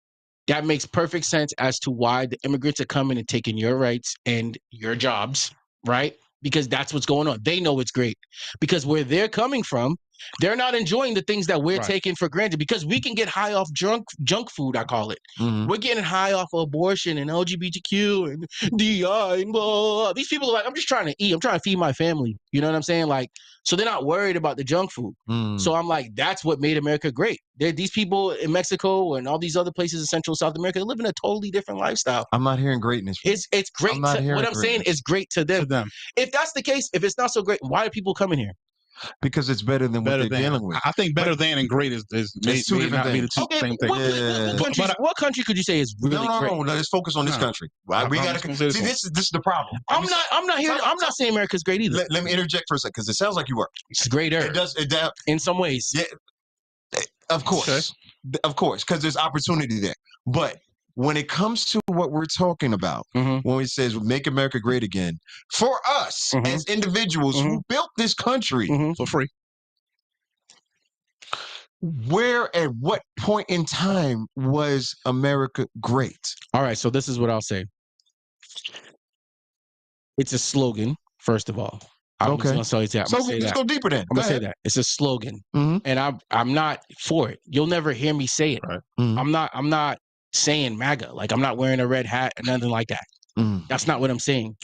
that makes perfect sense as to why the immigrants are coming and taking your rights and your jobs, right? Because that's what's going on. They know it's great because where they're coming from, they're not enjoying the things that we're taking for granted because we can get high off junk food, I call it. We're getting high off of abortion and LGBTQ and DI and blah, blah, blah. These people are like, I'm just trying to eat. I'm trying to feed my family. You know what I'm saying? Like, so they're not worried about the junk food. So I'm like, that's what made America great. These people in Mexico and all these other places in Central South America live in a totally different lifestyle. I'm not hearing greatness. It's great. What I'm saying is great to them. If that's the case, if it's not so great, why are people coming here? Because it's better than what they're dealing with. I think better than and great is may not be the same thing. What country could you say is really great? No, let's focus on this country. We got to see this is the problem. I'm not saying America's great either. Let me interject for a second because it sounds like you are. It's greater. It does in some ways. Yeah, of course, because there's opportunity there. But when it comes to what we're talking about, when it says make America great again, for us as individuals who built this country for free, where at what point in time was America great? All right, so this is what I'll say. It's a slogan, first of all. I'm gonna say that. Let's go deeper then. I'm gonna say that. It's a slogan. And I'm not for it. You'll never hear me say it. Right. I'm not saying MAGA. Like I'm not wearing a red hat or nothing like that. That's not what I'm saying.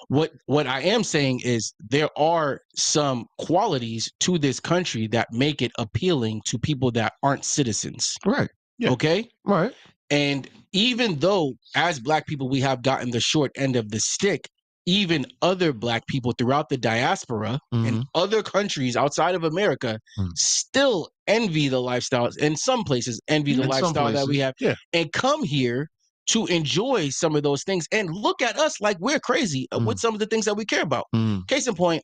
What I am saying is there are some qualities to this country that make it appealing to people that aren't citizens. Right. Yeah. Okay? Right. And even though as Black people we have gotten the short end of the stick, even other Black people throughout the diaspora and other countries outside of America still envy the lifestyles, in some places envy the lifestyle that we have, and come here to enjoy some of those things and look at us like we're crazy with some of the things that we care about. Case in point,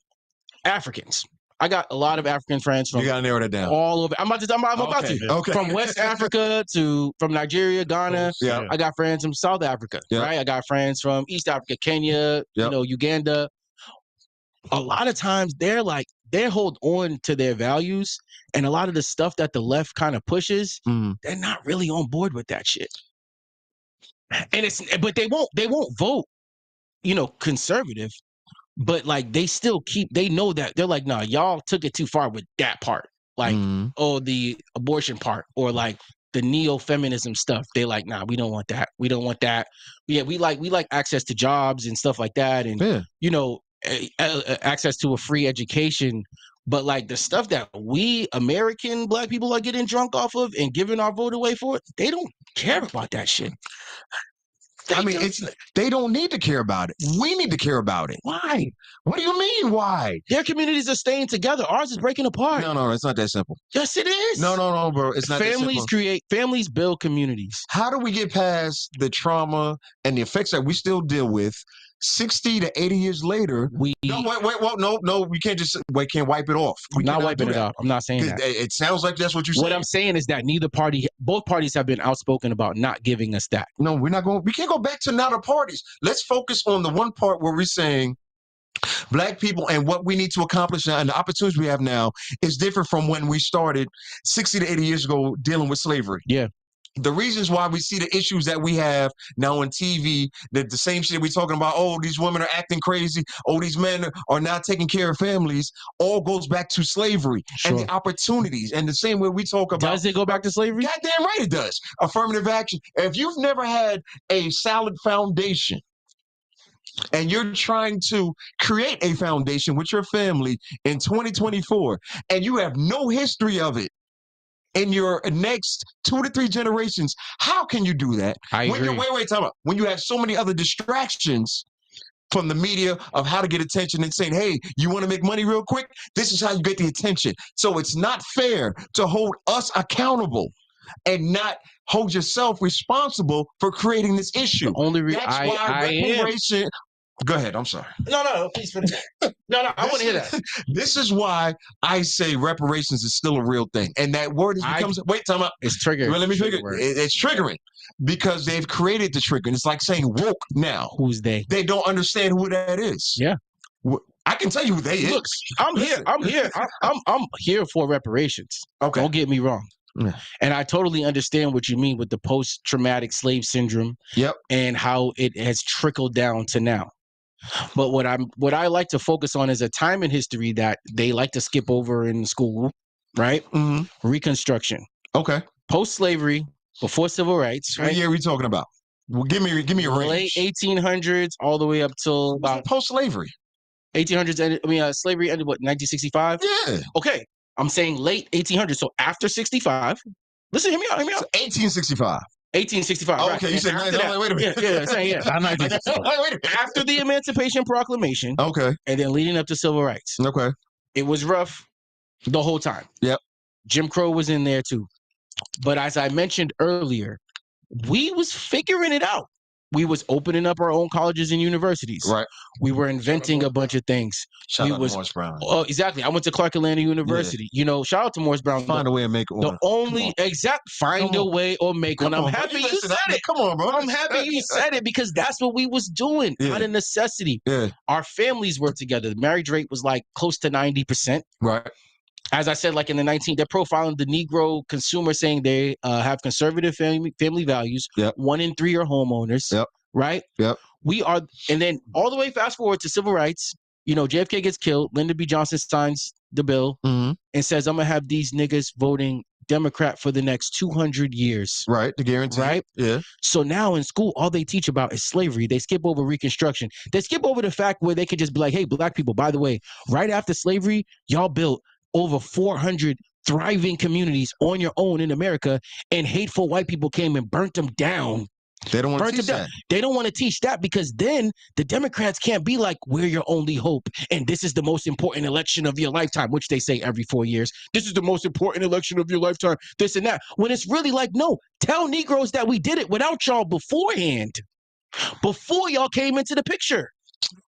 Africans. I got a lot of African friends from. You gotta narrow that down. All over. I'm about to. Okay. From West Africa from Nigeria, Ghana. Yeah. I got friends from South Africa. Yeah. Right. I got friends from East Africa, Kenya. Yep. Uganda. A lot of times they hold on to their values, and a lot of the stuff that the left kind of pushes, they're not really on board with that shit. And but they won't vote, conservative. But like they know that they're like, nah, y'all took it too far with that part. Like, the abortion part or like the neo-feminism stuff. They like, nah, we don't want that. We don't want that. Yeah, we like access to jobs and stuff like that. And, access to a free education. But like the stuff that we American Black people are getting drunk off of and giving our vote away for, they don't care about that shit. They don't need to care about it. We need to care about it. Why? What do you mean, why? Their communities are staying together. Ours is breaking apart. No, it's not that simple. Yes, it is. No, bro. It's not that simple. Families build communities. How do we get past the trauma and the effects that we still deal with 60 to 80 years later? We can't wipe it off. I'm not wiping it off. I'm not saying that. It sounds like that's what you're saying. What I'm saying is that both parties have been outspoken about not giving us that. No, we can't go back to now the parties. Let's focus on the one part where we're saying Black people and what we need to accomplish now and the opportunities we have now is different from when we started 60 to 80 years ago dealing with slavery. Yeah. The reasons why we see the issues that we have now on TV, that the same shit we're talking about, oh, these women are acting crazy, oh, these men are not taking care of families, all goes back to slavery and the opportunities. And the same way we talk about. Does it go back to slavery? Goddamn right it does. Affirmative action. If you've never had a solid foundation and you're trying to create a foundation with your family in 2024 and you have no history of it, in your next 2 to 3 generations, how can you do that? I agree. Wait, time out. When you have so many other distractions from the media of how to get attention and saying, hey, you want to make money real quick? This is how you get the attention. So it's not fair to hold us accountable and not hold yourself responsible for creating this issue. The only That's why reparation. Go ahead. I'm sorry. No, please finish. No, I want to hear that. This is why I say reparations is still a real thing. And that word becomes, wait, time out. It's triggering. Well, let me figure it's triggering because they've created the trigger. And it's like saying woke now. Who's they? They don't understand who that is. Yeah. I can tell you who they Look, is. I'm here for reparations. Okay. Don't get me wrong. Yeah. And I totally understand what you mean with the post-traumatic slave syndrome. Yep. And how it has trickled down to now. But what I like to focus on is a time in history that they like to skip over in school, right? Mm-hmm. Reconstruction. Okay. Post-slavery, before civil rights. Right? What year are we talking about? Well, give me a range. Late 1800s, all the way up till about post-slavery. 1800s. Slavery ended what? 1965. Yeah. Okay, I'm saying late 1800s. So after 65. Listen, hear me out. So 1865. 1865. Oh, right. okay, you said wait a minute. Yeah. After the Emancipation Proclamation. Okay. And then leading up to civil rights. Okay. It was rough the whole time. Yep. Jim Crow was in there too. But as I mentioned earlier, we was figuring it out. We was opening up our own colleges and universities. Right. We were inventing a bunch of things. Shout out to Morris Brown. Oh, exactly. I went to Clark Atlanta University. Yeah. Shout out to Morris Brown. Find a way and make one. The only find a way or make one. I'm happy you said it. Come on, bro. I'm happy you said it because that's what we was doing out of necessity. Yeah. Our families were together. The marriage rate was like close to 90%. Right. As I said, like in the they're profiling the Negro consumer, saying they have conservative family values. Yep. 1 in 3 are homeowners. Yep. Right? Yep. We are, and then all the way fast forward to civil rights. JFK gets killed. Lyndon B. Johnson signs the bill and says, I'm going to have these niggas voting Democrat for the next 200 years. Right. The guarantee. Right? Yeah. So now in school, all they teach about is slavery. They skip over Reconstruction. They skip over the fact where they could just be like, hey, black people, by the way, right after slavery, y'all built over 400 thriving communities on your own in America, and hateful white people came and burnt them down. They don't want to teach that. They don't want to teach that because then the Democrats can't be like, we're your only hope. And this is the most important election of your lifetime, which they say every 4 years. This is the most important election of your lifetime, this and that. When it's really like, no, tell Negroes that we did it without y'all beforehand, before y'all came into the picture.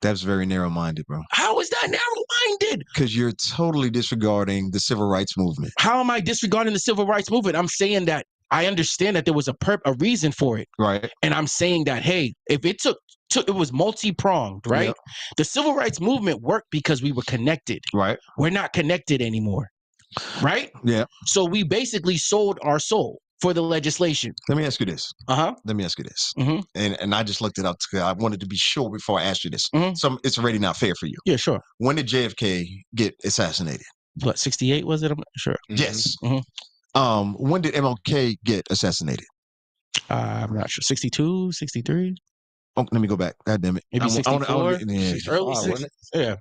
That's very narrow-minded, bro. How is that narrow-minded? Because you're totally disregarding the civil rights movement. How am I disregarding the civil rights movement? I'm saying that I understand that there was a reason for it. Right. And I'm saying that, hey, if it it was multi-pronged, right? Yep. The civil rights movement worked because we were connected. Right. We're not connected anymore. Right? Yeah. So we basically sold our soul for the legislation. Let me ask you this. Let me ask you this. Mm-hmm. And I just looked it up because I wanted to be sure before I asked you this. Mm-hmm. So it's already not fair for you. Yeah, sure. When did JFK get assassinated? What, 68 was it? I'm not sure. Yes. Mm-hmm. When did MLK get assassinated? I'm not sure. 62, 63? Oh, let me go back. God damn it. Maybe 64? Early 60s. Yeah.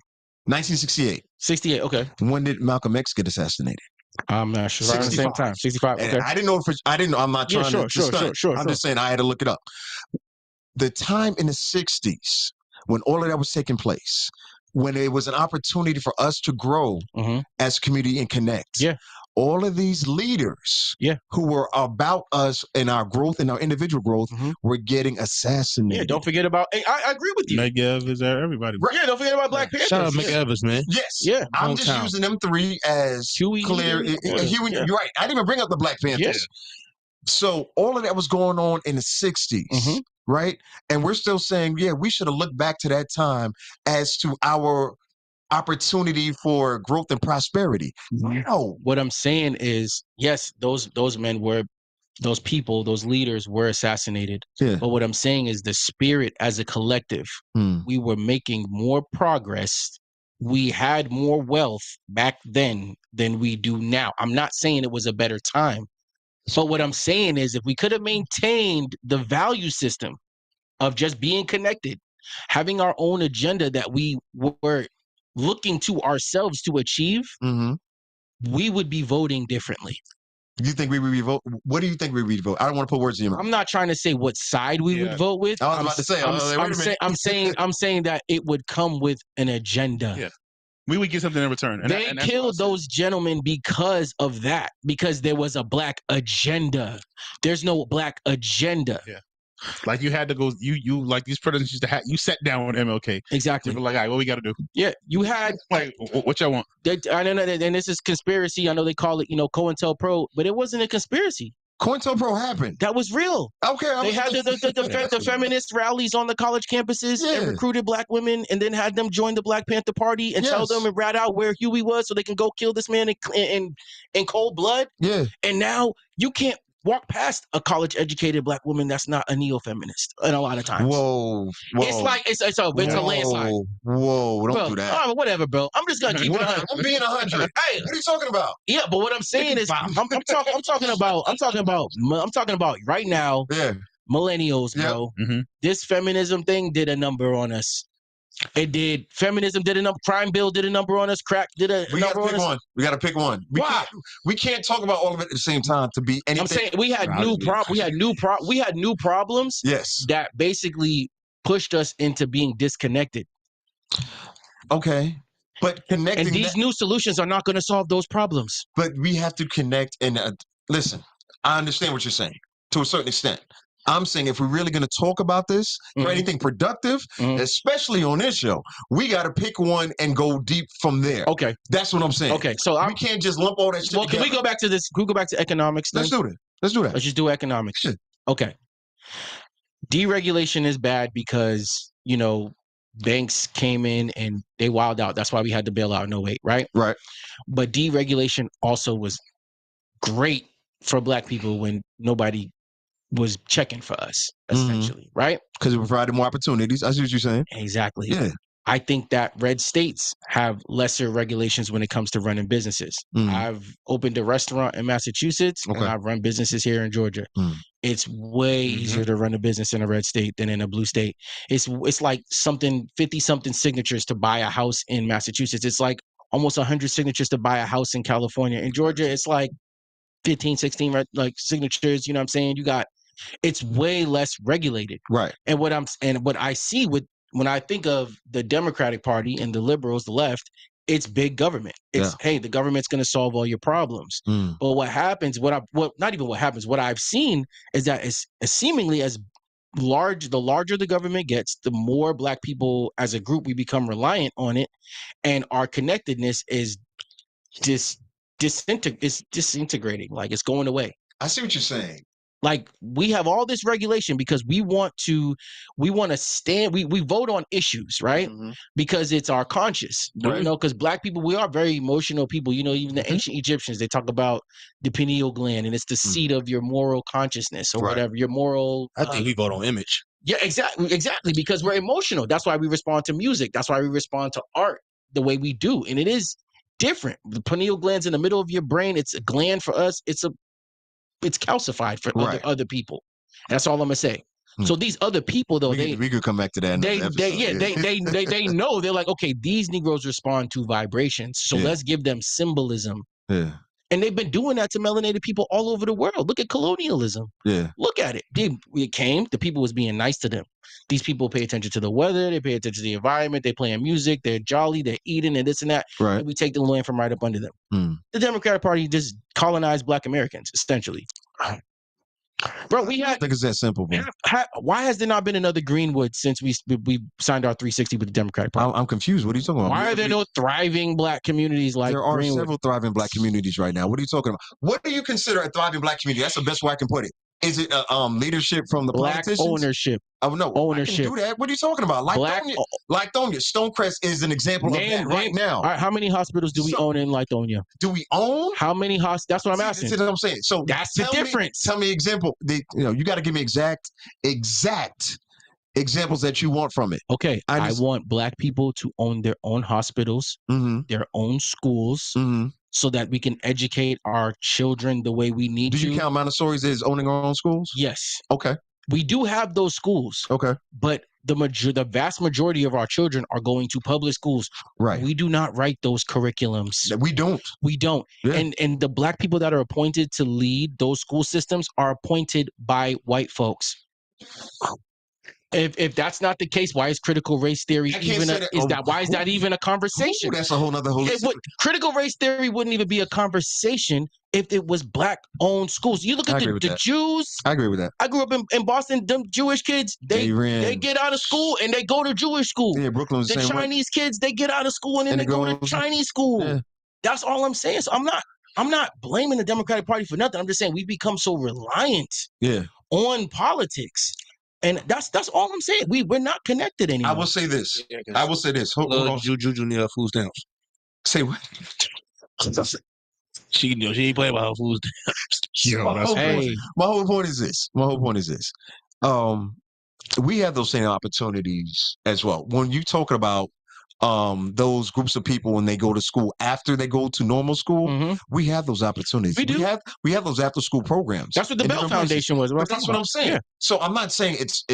1968. 68, okay. When did Malcolm X get assassinated? I'm not sure. Around the same time. 65, okay. And I didn't know I'm not trying to sure. I'm just saying I had to look it up. The time in the 60s when all of that was taking place, when it was an opportunity for us to grow as a community and connect. Yeah. All of these leaders who were about us and our growth and our individual growth were getting assassinated. Yeah, don't forget about, I agree with you. Medgar is there, everybody. Right. Yeah, don't forget about Black Panthers. Shout out McEvers, man. Yes. Yeah. I'm just using them 3 as Huey, clear. Huey, you're right. I didn't even bring up the Black Panthers. Yeah. So all of that was going on in the 60s, right? And we're still saying, yeah, we should have looked back to that time as to our opportunity for growth and prosperity. No. What I'm saying is, yes, those men were those people, those leaders were assassinated. Yeah. But what I'm saying is the spirit as a collective, we were making more progress. We had more wealth back then than we do now. I'm not saying it was a better time. But what I'm saying is if we could have maintained the value system of just being connected, having our own agenda that we were looking to ourselves to achieve, we would be voting differently. You think we would vote? What do you think we would vote? I don't want to put words in your mouth. I'm not trying to say what side we would vote with. I was about to say, I'm saying that it would come with an agenda. Yeah. We would get something in return. And they killed those gentlemen because of that, because there was a black agenda. There's no black agenda. Yeah. Like you had to go, you like these presidents used to have, you sat down with MLK. Exactly. You were like, all right, what we got to do? Yeah, you had. Like, what y'all want? I know that, and this is conspiracy. I know they call it, COINTELPRO, but it wasn't a conspiracy. COINTELPRO happened. That was real. Okay. They had the feminist rallies on the college campuses and recruited black women and then had them join the Black Panther Party and tell them and rat out where Huey was so they can go kill this man in cold blood. Yeah. And now you can't walk past a college-educated black woman that's not a neo-feminist. And a lot of times, whoa, it's like it's a landslide. Whoa, don't do that. Oh, whatever, bro. I'm just gonna keep it 100. I'm being 100. Hey, what are you talking about? Yeah, but what I'm saying is, I'm talking about right now. Yeah, millennials, bro. This feminism thing did a number on us. It did. Feminism did a number. Crime bill did a number on us. Crack did a number on us. We got to pick one. Why? We can't talk about all of it at the same time to be anything. I'm saying we had new problems. Yes. That basically pushed us into being disconnected. Okay. But connecting. And these new solutions are not going to solve those problems. But we have to connect and listen. I understand what you're saying to a certain extent. I'm saying if we're really going to talk about this for anything productive, especially on this show, we got to pick one and go deep from there. Okay. That's what I'm saying. Okay. So we can't just lump all that shit together. Can we go back to this? Can we go back to economics then? Let's do that. Let's just do economics. Shit. Okay. Deregulation is bad because, banks came in and they wilded out. That's why we had the bailout in 2008, right? Right. But deregulation also was great for black people when nobody was checking for us, essentially, right? Because it provided more opportunities. I see what you're saying. Exactly. Yeah. I think that red states have lesser regulations when it comes to running businesses. I've opened a restaurant in Massachusetts and I've run businesses here in Georgia. It's way easier to run a business in a red state than in a blue state. It's like 50-something signatures to buy a house in Massachusetts. It's like almost 100 signatures to buy a house in California. In Georgia, it's like 15, 16 signatures. You know what I'm saying? It's way less regulated. Right. And what I see when I think of the Democratic Party and the liberals, the left, it's big government. It's hey, the government's going to solve all your problems. But what happens? What I've seen is that it's seemingly the larger the government gets, the more black people as a group we become reliant on it, and our connectedness is disintegrating. Like it's going away. I see what you're saying. Like we have all this regulation because we want to stand, we vote on issues, right? Because it's our conscience, because black people, we are very emotional people, even the ancient Egyptians, they talk about the pineal gland and it's the seat of your moral consciousness or whatever, your moral. I think we vote on image. Yeah, exactly. Because we're emotional. That's why we respond to music. That's why we respond to art the way we do. And it is different. The pineal gland's in the middle of your brain. It's a gland for us. It's calcified for other people. That's all I'm gonna say. So these other people, though, we could come back to that. They know. They're like, okay, these Negroes respond to vibrations, so let's give them symbolism. Yeah. And they've been doing that to melanated people all over the world. Look at colonialism. Yeah. Look at it. The people was being nice to them. These people pay attention to the weather. They pay attention to the environment. They playing music. They're jolly. They're eating and this and that. Right. And we take the land from right up under them. The Democratic Party just colonized black Americans, essentially. Bro, I think it's that simple, bro. Why has there not been another Greenwood since we signed our 360 with the Democratic Party? I'm confused. What are you talking about? Why are there no thriving black communities like there are Greenwood? Several thriving black communities right now. What are you talking about? What do you consider a thriving black community? That's the best way I can put it. Is it leadership from the Black politicians? ownership. Oh no, Ownership. I can do that. What are you talking about? Lithonia, Stonecrest is an example of that right now. All right, how many hospitals do we own in Lithonia? Do we own? How many hospitals? That's what I'm asking. That's what I'm saying. So that's the difference. Tell me example. You got to give me exact examples that you want from it. Okay, I want Black people to own their own hospitals, their own schools, so that we can educate our children the way we need to. Do you count Montessori's as owning our own schools? Yes. Okay. We do have those schools. Okay. But the vast majority of our children are going to public schools. Right. We do not write those curriculums. We don't. We don't. Yeah. And the Black people that are appointed to lead those school systems are appointed by white folks. If that's not the case, why is critical race theory why is that even a conversation? That's a whole nother critical race theory wouldn't even be a conversation if it was Black owned schools. You look at the Jews. I agree with that. I grew up in Boston. Them Jewish kids, they get out of school and they go to Jewish school. Yeah, Brooklyn's the Chinese kids, they get out of school and then they go to Chinese school. Yeah. That's all I'm saying. So I'm not blaming the Democratic Party for nothing. I'm just saying we've become so reliant on politics. And that's all I'm saying. We're not connected anymore. I will say this. Hold on. Juju near food stamps. Say what? She ain't playing about her food stamps. My whole point is this. We have those same opportunities as well. When you talking about those groups of people when they go to school after they go to normal school, we have those opportunities. We have those after school programs. That's what the Bell Foundation was. But that's what I'm saying. Yeah. So I'm not saying it's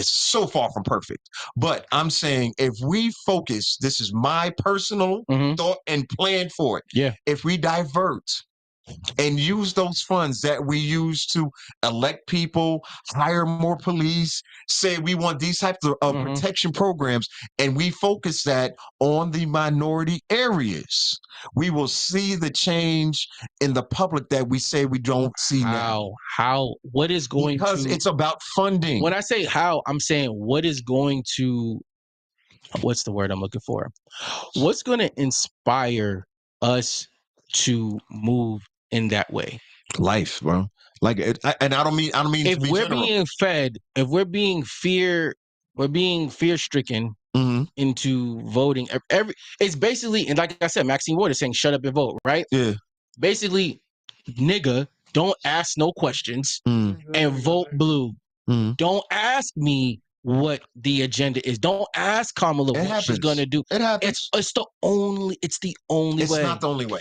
so far from perfect, but I'm saying if we focus, this is my personal thought and plan for it. Yeah. If we divert and use those funds that we use to elect people, hire more police, say we want these types of protection programs, and we focus that on the minority areas, we will see the change in the public that we say we don't see now. What is going because it's about funding. When I say how, I'm saying what is going to, what's the word I'm looking for? What's going to inspire us to move in that way? Life, bro. Like, and I don't mean if to be we're general. being fed, if we're being fear stricken into voting. It's basically, and like I said, Maxine Ward is saying, "Shut up and vote." Right? Yeah. Basically, nigga, don't ask no questions and vote blue. Don't ask me what the agenda is. Don't ask Kamala what she's gonna do. It happens. It's the only way. It's not the only way.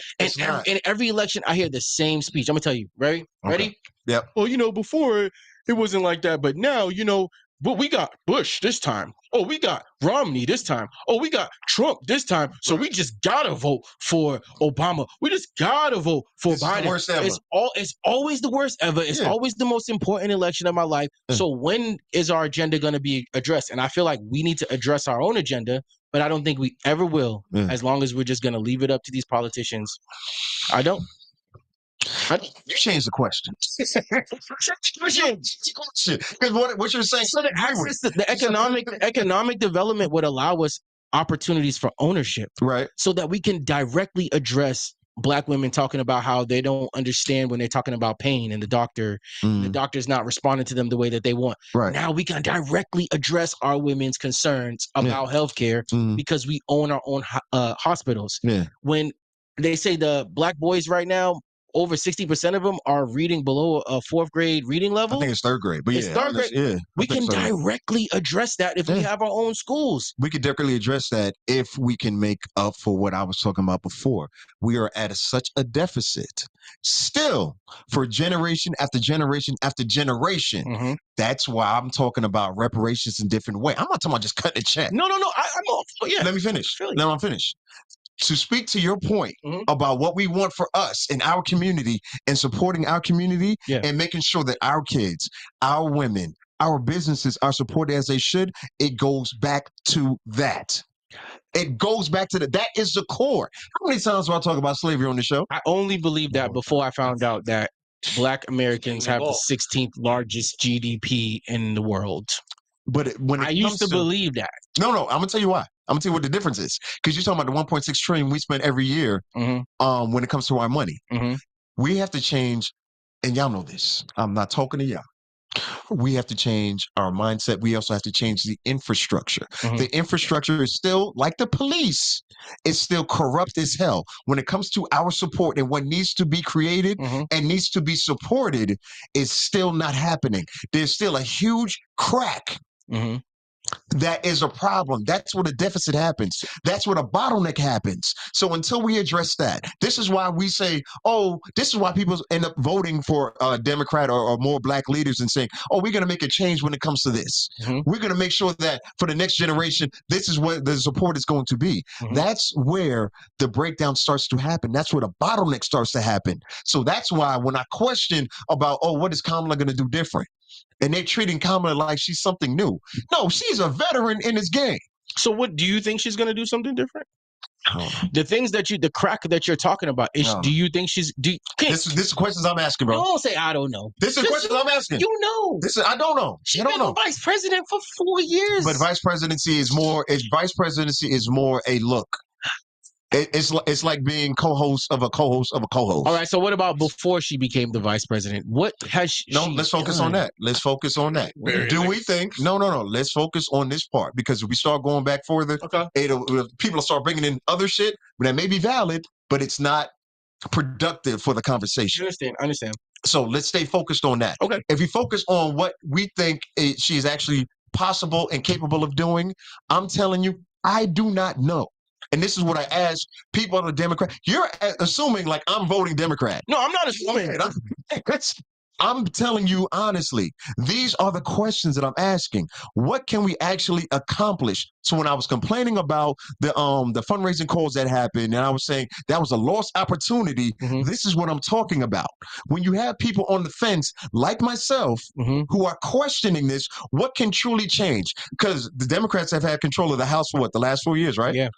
In every election, I hear the same speech. I'm gonna tell you. Ready? Okay. Ready? Yep. Well, before it wasn't like that, but now, but we got Bush this time. Oh, we got Romney this time. Oh, we got Trump this time. So we just gotta vote for Obama. We just gotta vote for Biden. The worst ever. It's always the worst ever. It's always the most important election of my life. So when is our agenda going to be addressed? And I feel like we need to address our own agenda, but I don't think we ever will, as long as we're just going to leave it up to these politicians. I don't. You changed the question. Because what you're saying. So the economic development would allow us opportunities for ownership, right? So that we can directly address Black women talking about how they don't understand when they're talking about pain, and the doctor's not responding to them the way that they want. Right. Now we can directly address our women's concerns about healthcare because we own our own hospitals. Yeah. When they say the Black boys right now, over 60% of them are reading below a 4th grade reading level. I think it's 3rd grade, but it's 3rd grade. Yeah, we can directly address that if we have our own schools. We could directly address that if we can make up for what I was talking about before. We are at such a deficit still for generation after generation after generation. That's why I'm talking about reparations in different ways. I'm not talking about just cutting a check. No. I'm off. Yeah. Let me finish. Now I'm finished. To speak to your point about what we want for us in our community and supporting our community and making sure that our kids, our women, our businesses are supported as they should, it goes back to that. It goes back to that. That is the core. How many times do I talk about slavery on the show? I only believed that before I found out that Black Americans have the 16th largest GDP in the world. But when I used to believe that. No, I'm gonna tell you why. I'm gonna tell you what the difference is. Because you're talking about the 1.6 trillion we spend every year when it comes to our money. We have to change, and y'all know this. I'm not talking to y'all. We have to change our mindset. We also have to change the infrastructure. Mhm. The infrastructure is still like the police. It's still corrupt as hell. When it comes to our support and what needs to be created Mhm. and needs to be supported, is still not happening. There's still a huge crack. Mhm. That is a problem. That's where the deficit happens. That's where the bottleneck happens. So until we address that, this is why we say, oh, this is why people end up voting for a Democrat or more black leaders and saying, oh, we're going to make a change when it comes to this. Mhm. We're going to make sure that for the next generation, this is what the support is going to be. Mhm. That's where the breakdown starts to happen. That's where the bottleneck starts to happen. So that's why when I question about, oh, what is Kamala going to do different? And they're treating Kamala like she's something new. No, she's a veteran in this game. So what do you think she's going to do something different? Oh, The things that the crack that you're talking about, No. do you think she's, this is questions I'm asking, bro. don't say, I don't know. This is Just questions I'm asking. You know. I don't know. She's I don't been know. vice president for 4 years. But vice presidency is more a look. It's like being co-host of a co-host of a co-host. All right, so what about before she became the vice president? What has she Let's focus done? on that. Let's focus on that. Very Do we nice. think? No. Let's focus on this part because if we start going back further, Okay. people will start bringing in other shit that may be valid, but it's not productive for the conversation. I understand. So let's stay focused on that. Okay. If you focus on what we think she is actually possible and capable of doing, I'm telling you, I do not know. And this is what I ask people on the Democrat. You're assuming like I'm voting Democrat. No, I'm not assuming. I'm telling you honestly, these are the questions that I'm asking. What can we actually accomplish? So when I was complaining about the fundraising calls that happened, and I was saying that was a lost opportunity, Mhm. this is what I'm talking about. When you have people on the fence like myself Mhm. who are questioning this, what can truly change? Because the Democrats have had control of the House for the last 4 years, right? Yeah.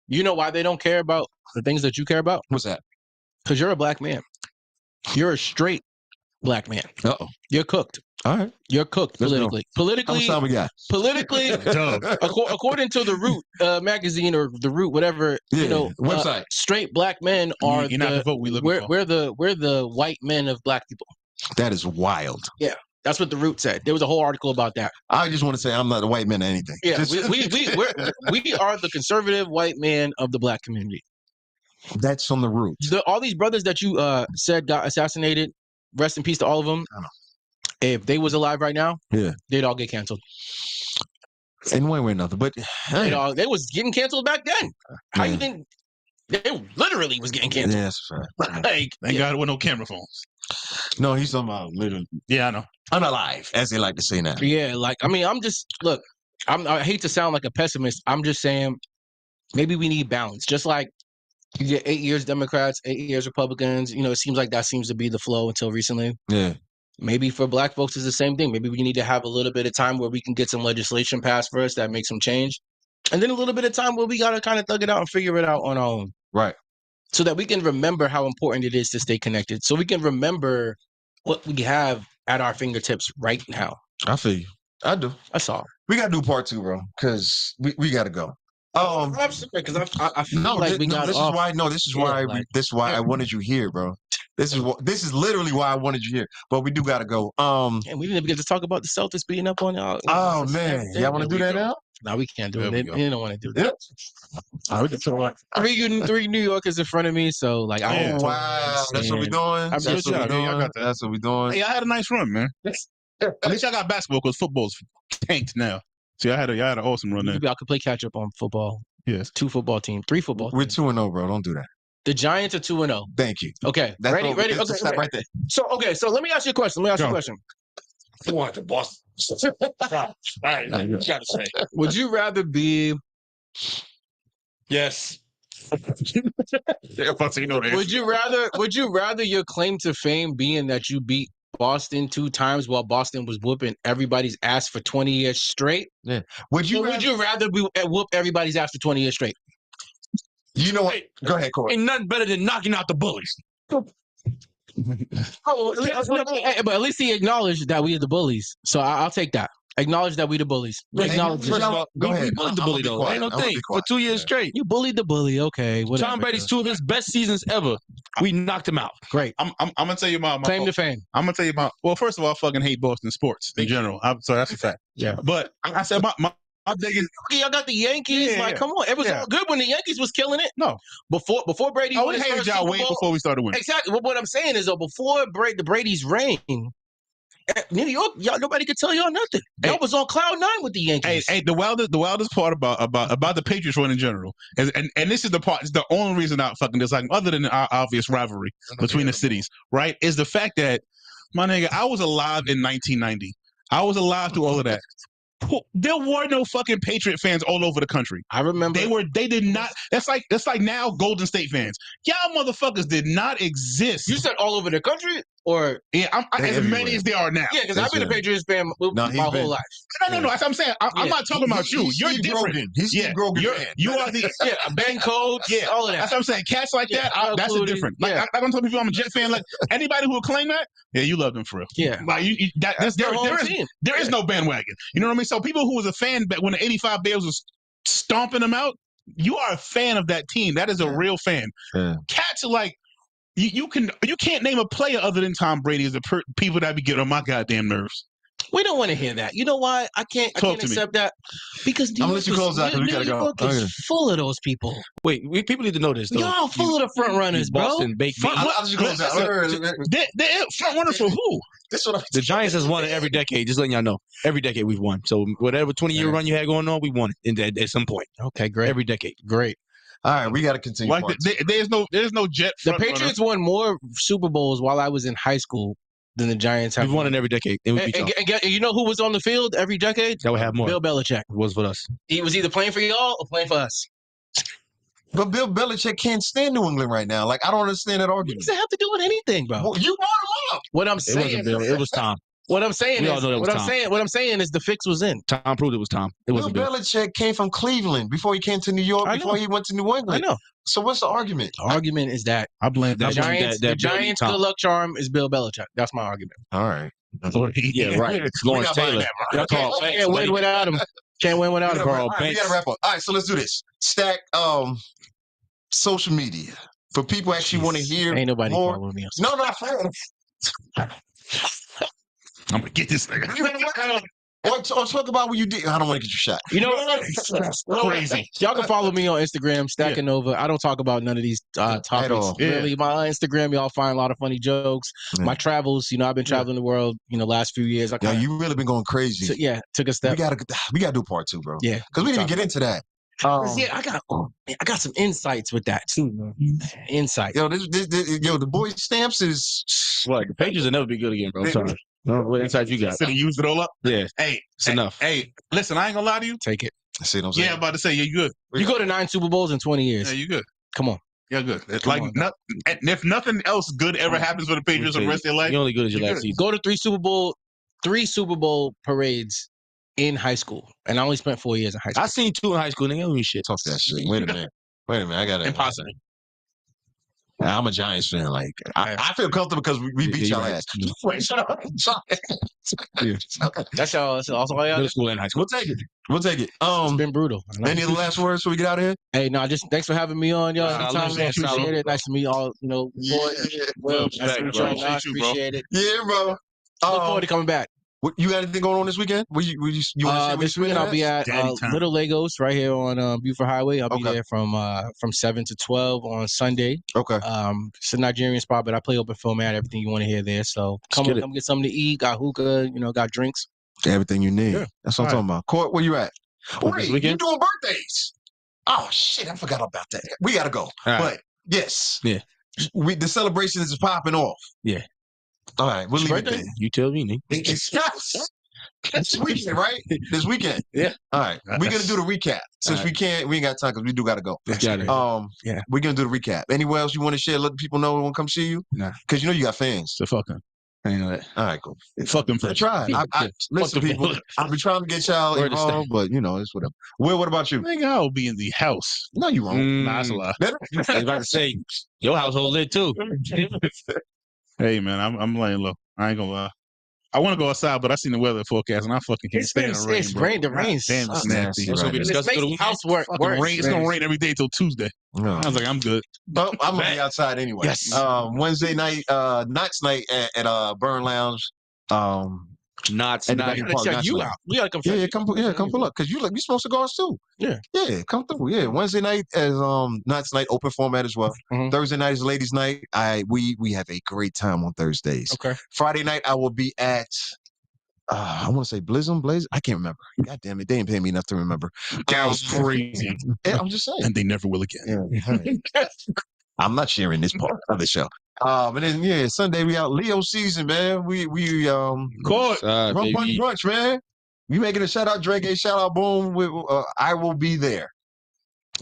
You know why they don't care about the things that you care about? What's that? Because you're a black man. You're a straight black man. Uh-oh. You're cooked. All right. You're cooked Let's go. politically. How Politically, much time we got? according to the Root magazine or the Root, whatever, Yeah, website. straight black men are You're not the vote we looking for. we're the white men of black people. That is wild. That's what the Root said. There was a whole article about that. I just want to say I'm not a white man or anything. Yeah, Just- we are the conservative white man of the black community. That's on the root. All these brothers that you said got assassinated, rest in peace to all of them. I know. If they was alive right now, Yeah. they'd all get canceled. In one way or another. But hey, They was getting canceled back then. How you Yeah. think they literally was getting canceled? yeah, that's fair. Like, Thank God with no camera phones. No, he's talking about literally Yeah, I know. unalive, as they like to say now. yeah, like I mean, I hate to sound like a pessimist. I'm just saying maybe we need balance. Just like you get 8 years Democrats, 8 years Republicans. It seems like that seems to be the flow until recently. Yeah. Maybe for black folks, it's the same thing. Maybe we need to have a little bit of time where we can get some legislation passed for us that makes some change. And then a little bit of time where we got to kind of thug it out and figure it out on our own. Right. So that we can remember how important it is to stay connected. So we can remember what we have at our fingertips right now. I feel you. I do. That's all. We got to do part 2, bro, because we got to go. Because I feel No, like we got this off. is why. No, this is why. like- This is why I wanted you here, bro. This is literally why I wanted you here. But we do got to go. And we didn't even get to talk about the Celtics beating up on y'all. Oh man, y'all want to do that now? No, we can't do There it. we They, go. they don't want to do that. Yeah. We can talk about. Three New Yorkers in front of me, so like I Yeah. don't Wow, that's what we doing. Good That's what we job. Yeah, y'all doing. got that. That's what we doing. Hey, y'all had a nice run, man. At least y'all got basketball because football's tanked now. So y'all had an awesome run there. Maybe I could play catch up on football. Yes. 2 football teams, 3 football. We're teams. 2-0, bro. Don't do that. The Giants are 2-0. Thank you. Okay, That's ready. what- Okay, stop okay. right there. So let me ask you a question. Go. Would you rather be? Yes. Would you rather your claim to fame being that you beat Boston 2 times while Boston was whooping everybody's ass for 20 years straight? Would you? Would you rather be whoop everybody's ass for 20 years straight? You know what? Go ahead, Corey. Ain't nothing better than knocking out the bullies. But at least he acknowledged that we are the bullies, so I'll take that. Acknowledge that we the bullies. Acknowledge First it. of all, Go we ahead. bullied the I'm gonna bully be though. quiet. Ain't no I'm gonna thing be for quiet. 2 years Yeah. straight. You bullied the bully. Okay, whatever. Tom Brady's 2 of his best seasons ever. We knocked him out. Great. I'm gonna tell you my Claim to fame. I'm gonna tell you about. Well, first of all, I fucking hate Boston sports in general. So that's a fact. Yeah. But I said my biggest. Y'all got the Yankees. Yeah, like, yeah. come on. It was Yeah. all good when the Yankees was killing it. No. Before Brady I won would his hate first y'all Super way Bowl. before we started winning. Exactly. But what I'm saying is, though, before the Brady's reign, New York, y'all nobody could tell y'all nothing. Y'all was on cloud 9 with the Yankees. Hey, the wildest part about the Patriots run in general, and this is the part. It's the only reason I fucking dislike them, other than our obvious rivalry between the cities, right? Is the fact that, my nigga, I was alive in 1990. I was alive through all of that. There were no fucking Patriot fans all over the country. I remember They did not. That's like now Golden State fans. Y'all motherfuckers did not exist. You said all over the country, or Yeah, as everywhere. many as they are now. yeah, because I've been a That's Patriots fan my whole life. No. That's what I'm saying. I'm not talking about you. He's You're Steve different. Grogan. He's Steve Grogan fan. You are the Ben Coach, yeah. all of that. That's what I'm saying. Cats like Yeah, that. That's a including- different. Like yeah. I'm gonna tell people I'm a Jet fan. Like anybody who will claim that, yeah, you love them for real. Yeah. Like That's their home team. There is no bandwagon. You know what I mean? So people who was a fan back when the '85 Bears was stomping them out, you are a fan of that team. That is a real fan. Yeah. Cats are like. You can't name a player other than Tom Brady as the people that be getting on my goddamn nerves. We don't want to hear that. You know why? I can't accept that because I'm gonna let you close out because we gotta go. New York is full of those people. Wait, people need to know this though. Y'all full of the front runners, bro. Boston baked beans. I'll just close out. They're front runners for who? This what The Giants has won it every decade. Just letting y'all know, every decade we've won. So whatever 20-year run you had going on, we won it at some point. Okay, great. Every decade. Great. All right, we got to continue. Like there's no Jet. The Patriots won more Super Bowls while I was in high school than the Giants have. We've won it every decade. And we beat y'all. And you know who was on the field every decade? That would have more. Bill Belichick. It was for us. He was either playing for y'all or playing for us. But Bill Belichick can't stand New England right now. Like, I don't understand that What argument. does that have to do with anything, bro? Well, you brought him up. What I'm It saying, wasn't Bill. It was Tom. what I'm saying We all is, know that was Tom. what I'm saying is the fix was in. Tom proved it was Tom. It Bill wasn't Bill. Belichick came from Cleveland before he came to New York, I before know. he went to New I England. know. So what's the argument? The argument is that I blame the that. Giants, that the Bill Giants' Tom. good luck charm is Bill Belichick. That's my argument. All right. Yeah, right. It's Lawrence not buying Taylor. that, Y'all call Can't win without him. Can't win without him. Carl All right, we Banks. got to wrap up. All right, so let's do this. Stack social media for people actually want to hear Ain't nobody more. following me. No, not for I'm gonna get this nigga. or talk about what you did. I don't want to get you shot. You know, Crazy. y'all can follow me on Instagram, Stackanova. I don't talk about none of these all. topics. Yeah. Really, my Instagram, y'all find a lot of funny jokes. Yeah. My travels, I've been traveling the world, last few years. I Yeah, kinda you really been going crazy. took a we step. gotta do part 2, bro. Yeah. Because we didn't even get into that. Yeah, I got some insights with that too, man. Insight. Yo, the boy Stamps is. What? The Patriots will never be good again, bro. I'm sorry. What inside you got? So they used it all up. Yeah, Hey, it's enough. Hey, listen, I ain't gonna lie to you. Take it. See what I'm Yeah, saying? I'm about to say, yeah, you good. You go to 9 Super Bowls in 20 years. Yeah, you good. Come on. Yeah, good. It's Come like on. and if nothing else good ever happens for the Patriots for the rest of their life, You're only good as your You're last good. season. Go to 3 Super Bowl parades in high school, and I only spent 4 years in high school. I seen 2 in high school. Nigga, don't mean shit. Talk that shit. Wait a minute. I got it. impossible. I'm a Giants fan. Like, I feel comfortable because we beat Yeah, y'all you're ass. right. Wait, shut up. That's all y'all Middle do. school and high school. We'll take it. It's been brutal. I know. Any other last words before we get out of here? Hey, no, just thanks for having me on, y'all. Nah, Anytime, listen, appreciate salute, it. Nice to meet all, boys. Well, Respect, nice to meet bro. y'all. Nah, Appreciate you, bro. appreciate it. Yeah, bro. Look forward to coming back. You got anything going on this weekend? You want to say This weekend I'll be at Daddy time. Little Legos right here on Buford Highway. I'll be Okay. there from 7 to 12 on Sunday. Okay. It's a Nigerian spot, but I play open format, everything you want to hear there. So come get something to eat. Got hookah, got drinks. Everything you need. Yeah. That's what I'm All talking about. Court, where you at? What, Wait, this you weekend? doing birthdays? Oh shit, I forgot about that. We gotta go. right. But yes. Yeah. The celebration is popping off. Yeah. All right, we'll It's leave it birthday? there. You tell me, nigga. It's this weekend, right? This weekend. Yeah. All right. We're gonna do the recap. Since All right. we ain't got time because we do gotta go. Got it. Yeah. We're gonna do the recap. Anywhere else you want to share? Let the people know when come see you? Nah. Because you know you got fans. So fuck them. I ain't know that. All right, cool. Fuck them I first. tried. Listen, the people. bullet. I've been trying to get y'all Word to stay. involved, but it's whatever. Will, what about you? Nigga, I'll be in the house. No, you won't. Nah, that's a lie. I was about to say, your household lit too. Hey man, I'm laying low. I ain't gonna lie. I want to go outside, but I seen the weather forecast, and I fucking can't stand the rain, It's bro. rain. The rain's Damn, it's nasty. It's gonna be right It's disgusting. making housework Fucking worse. rain. It's gonna rain every day till Tuesday. No. I was like, I'm good. But I'm gonna be outside anyway. Yes. Wednesday night, Knott's night at Burn Lounge. Not And not. the We gotta check you out. We gotta come check Yeah, you come pull up because you supposed to go too. Yeah. Come through. Yeah, Wednesday night is Knott's night, open format as well. Mhm. Thursday night is ladies' night. We have a great time on Thursdays. Okay. Friday night I will be at I want to say Blaze. I can't remember. God damn it, they ain't paying me enough to remember. That was crazy. I'm just saying. And they never will again. Yeah. I'm not sharing this part of the show. And then Sunday we out Leo season, man. We Caught. Rum Punch Baby. Brunch, man. We making a shout out Drake, a shout out Boom. I will be there.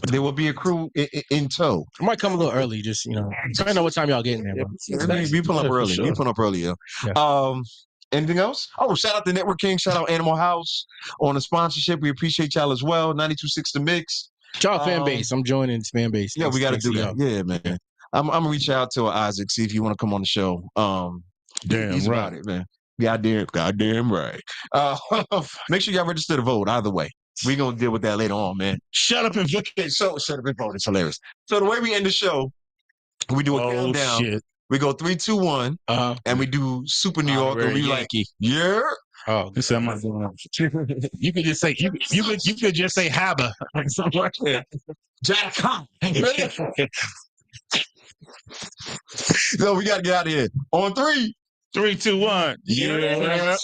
There will be a crew in tow. I might come a little early, just depending on what time y'all getting there, bro. We pull up Yeah, for early. sure. We pull up early, yo. Yeah. Anything else? Oh, shout out to Network King. Shout out Animal House on the sponsorship. We appreciate y'all as well. 92.6 The Mix. Y'all fan base. I'm joining this fan base. Yeah, we got to do that. y'all. Yeah, man. I'm gonna reach out to Isaac, see if you want to come on the show. Damn He's right. about it, man. Goddamn right. Make sure y'all register to vote. Either way, we're gonna deal with that later on, man. Shut up and vote. Okay, so shut up and vote. It's hilarious. So the way we end the show, we do a Oh countdown. shit. We go 3, 2, 1, and we do Super New York, and we like, yeah. Oh, This am I doing? You could just say you could just say Haba. Something like that. Jack, come. So we gotta get out of here. On 3. 3, 2, 1. Yeah.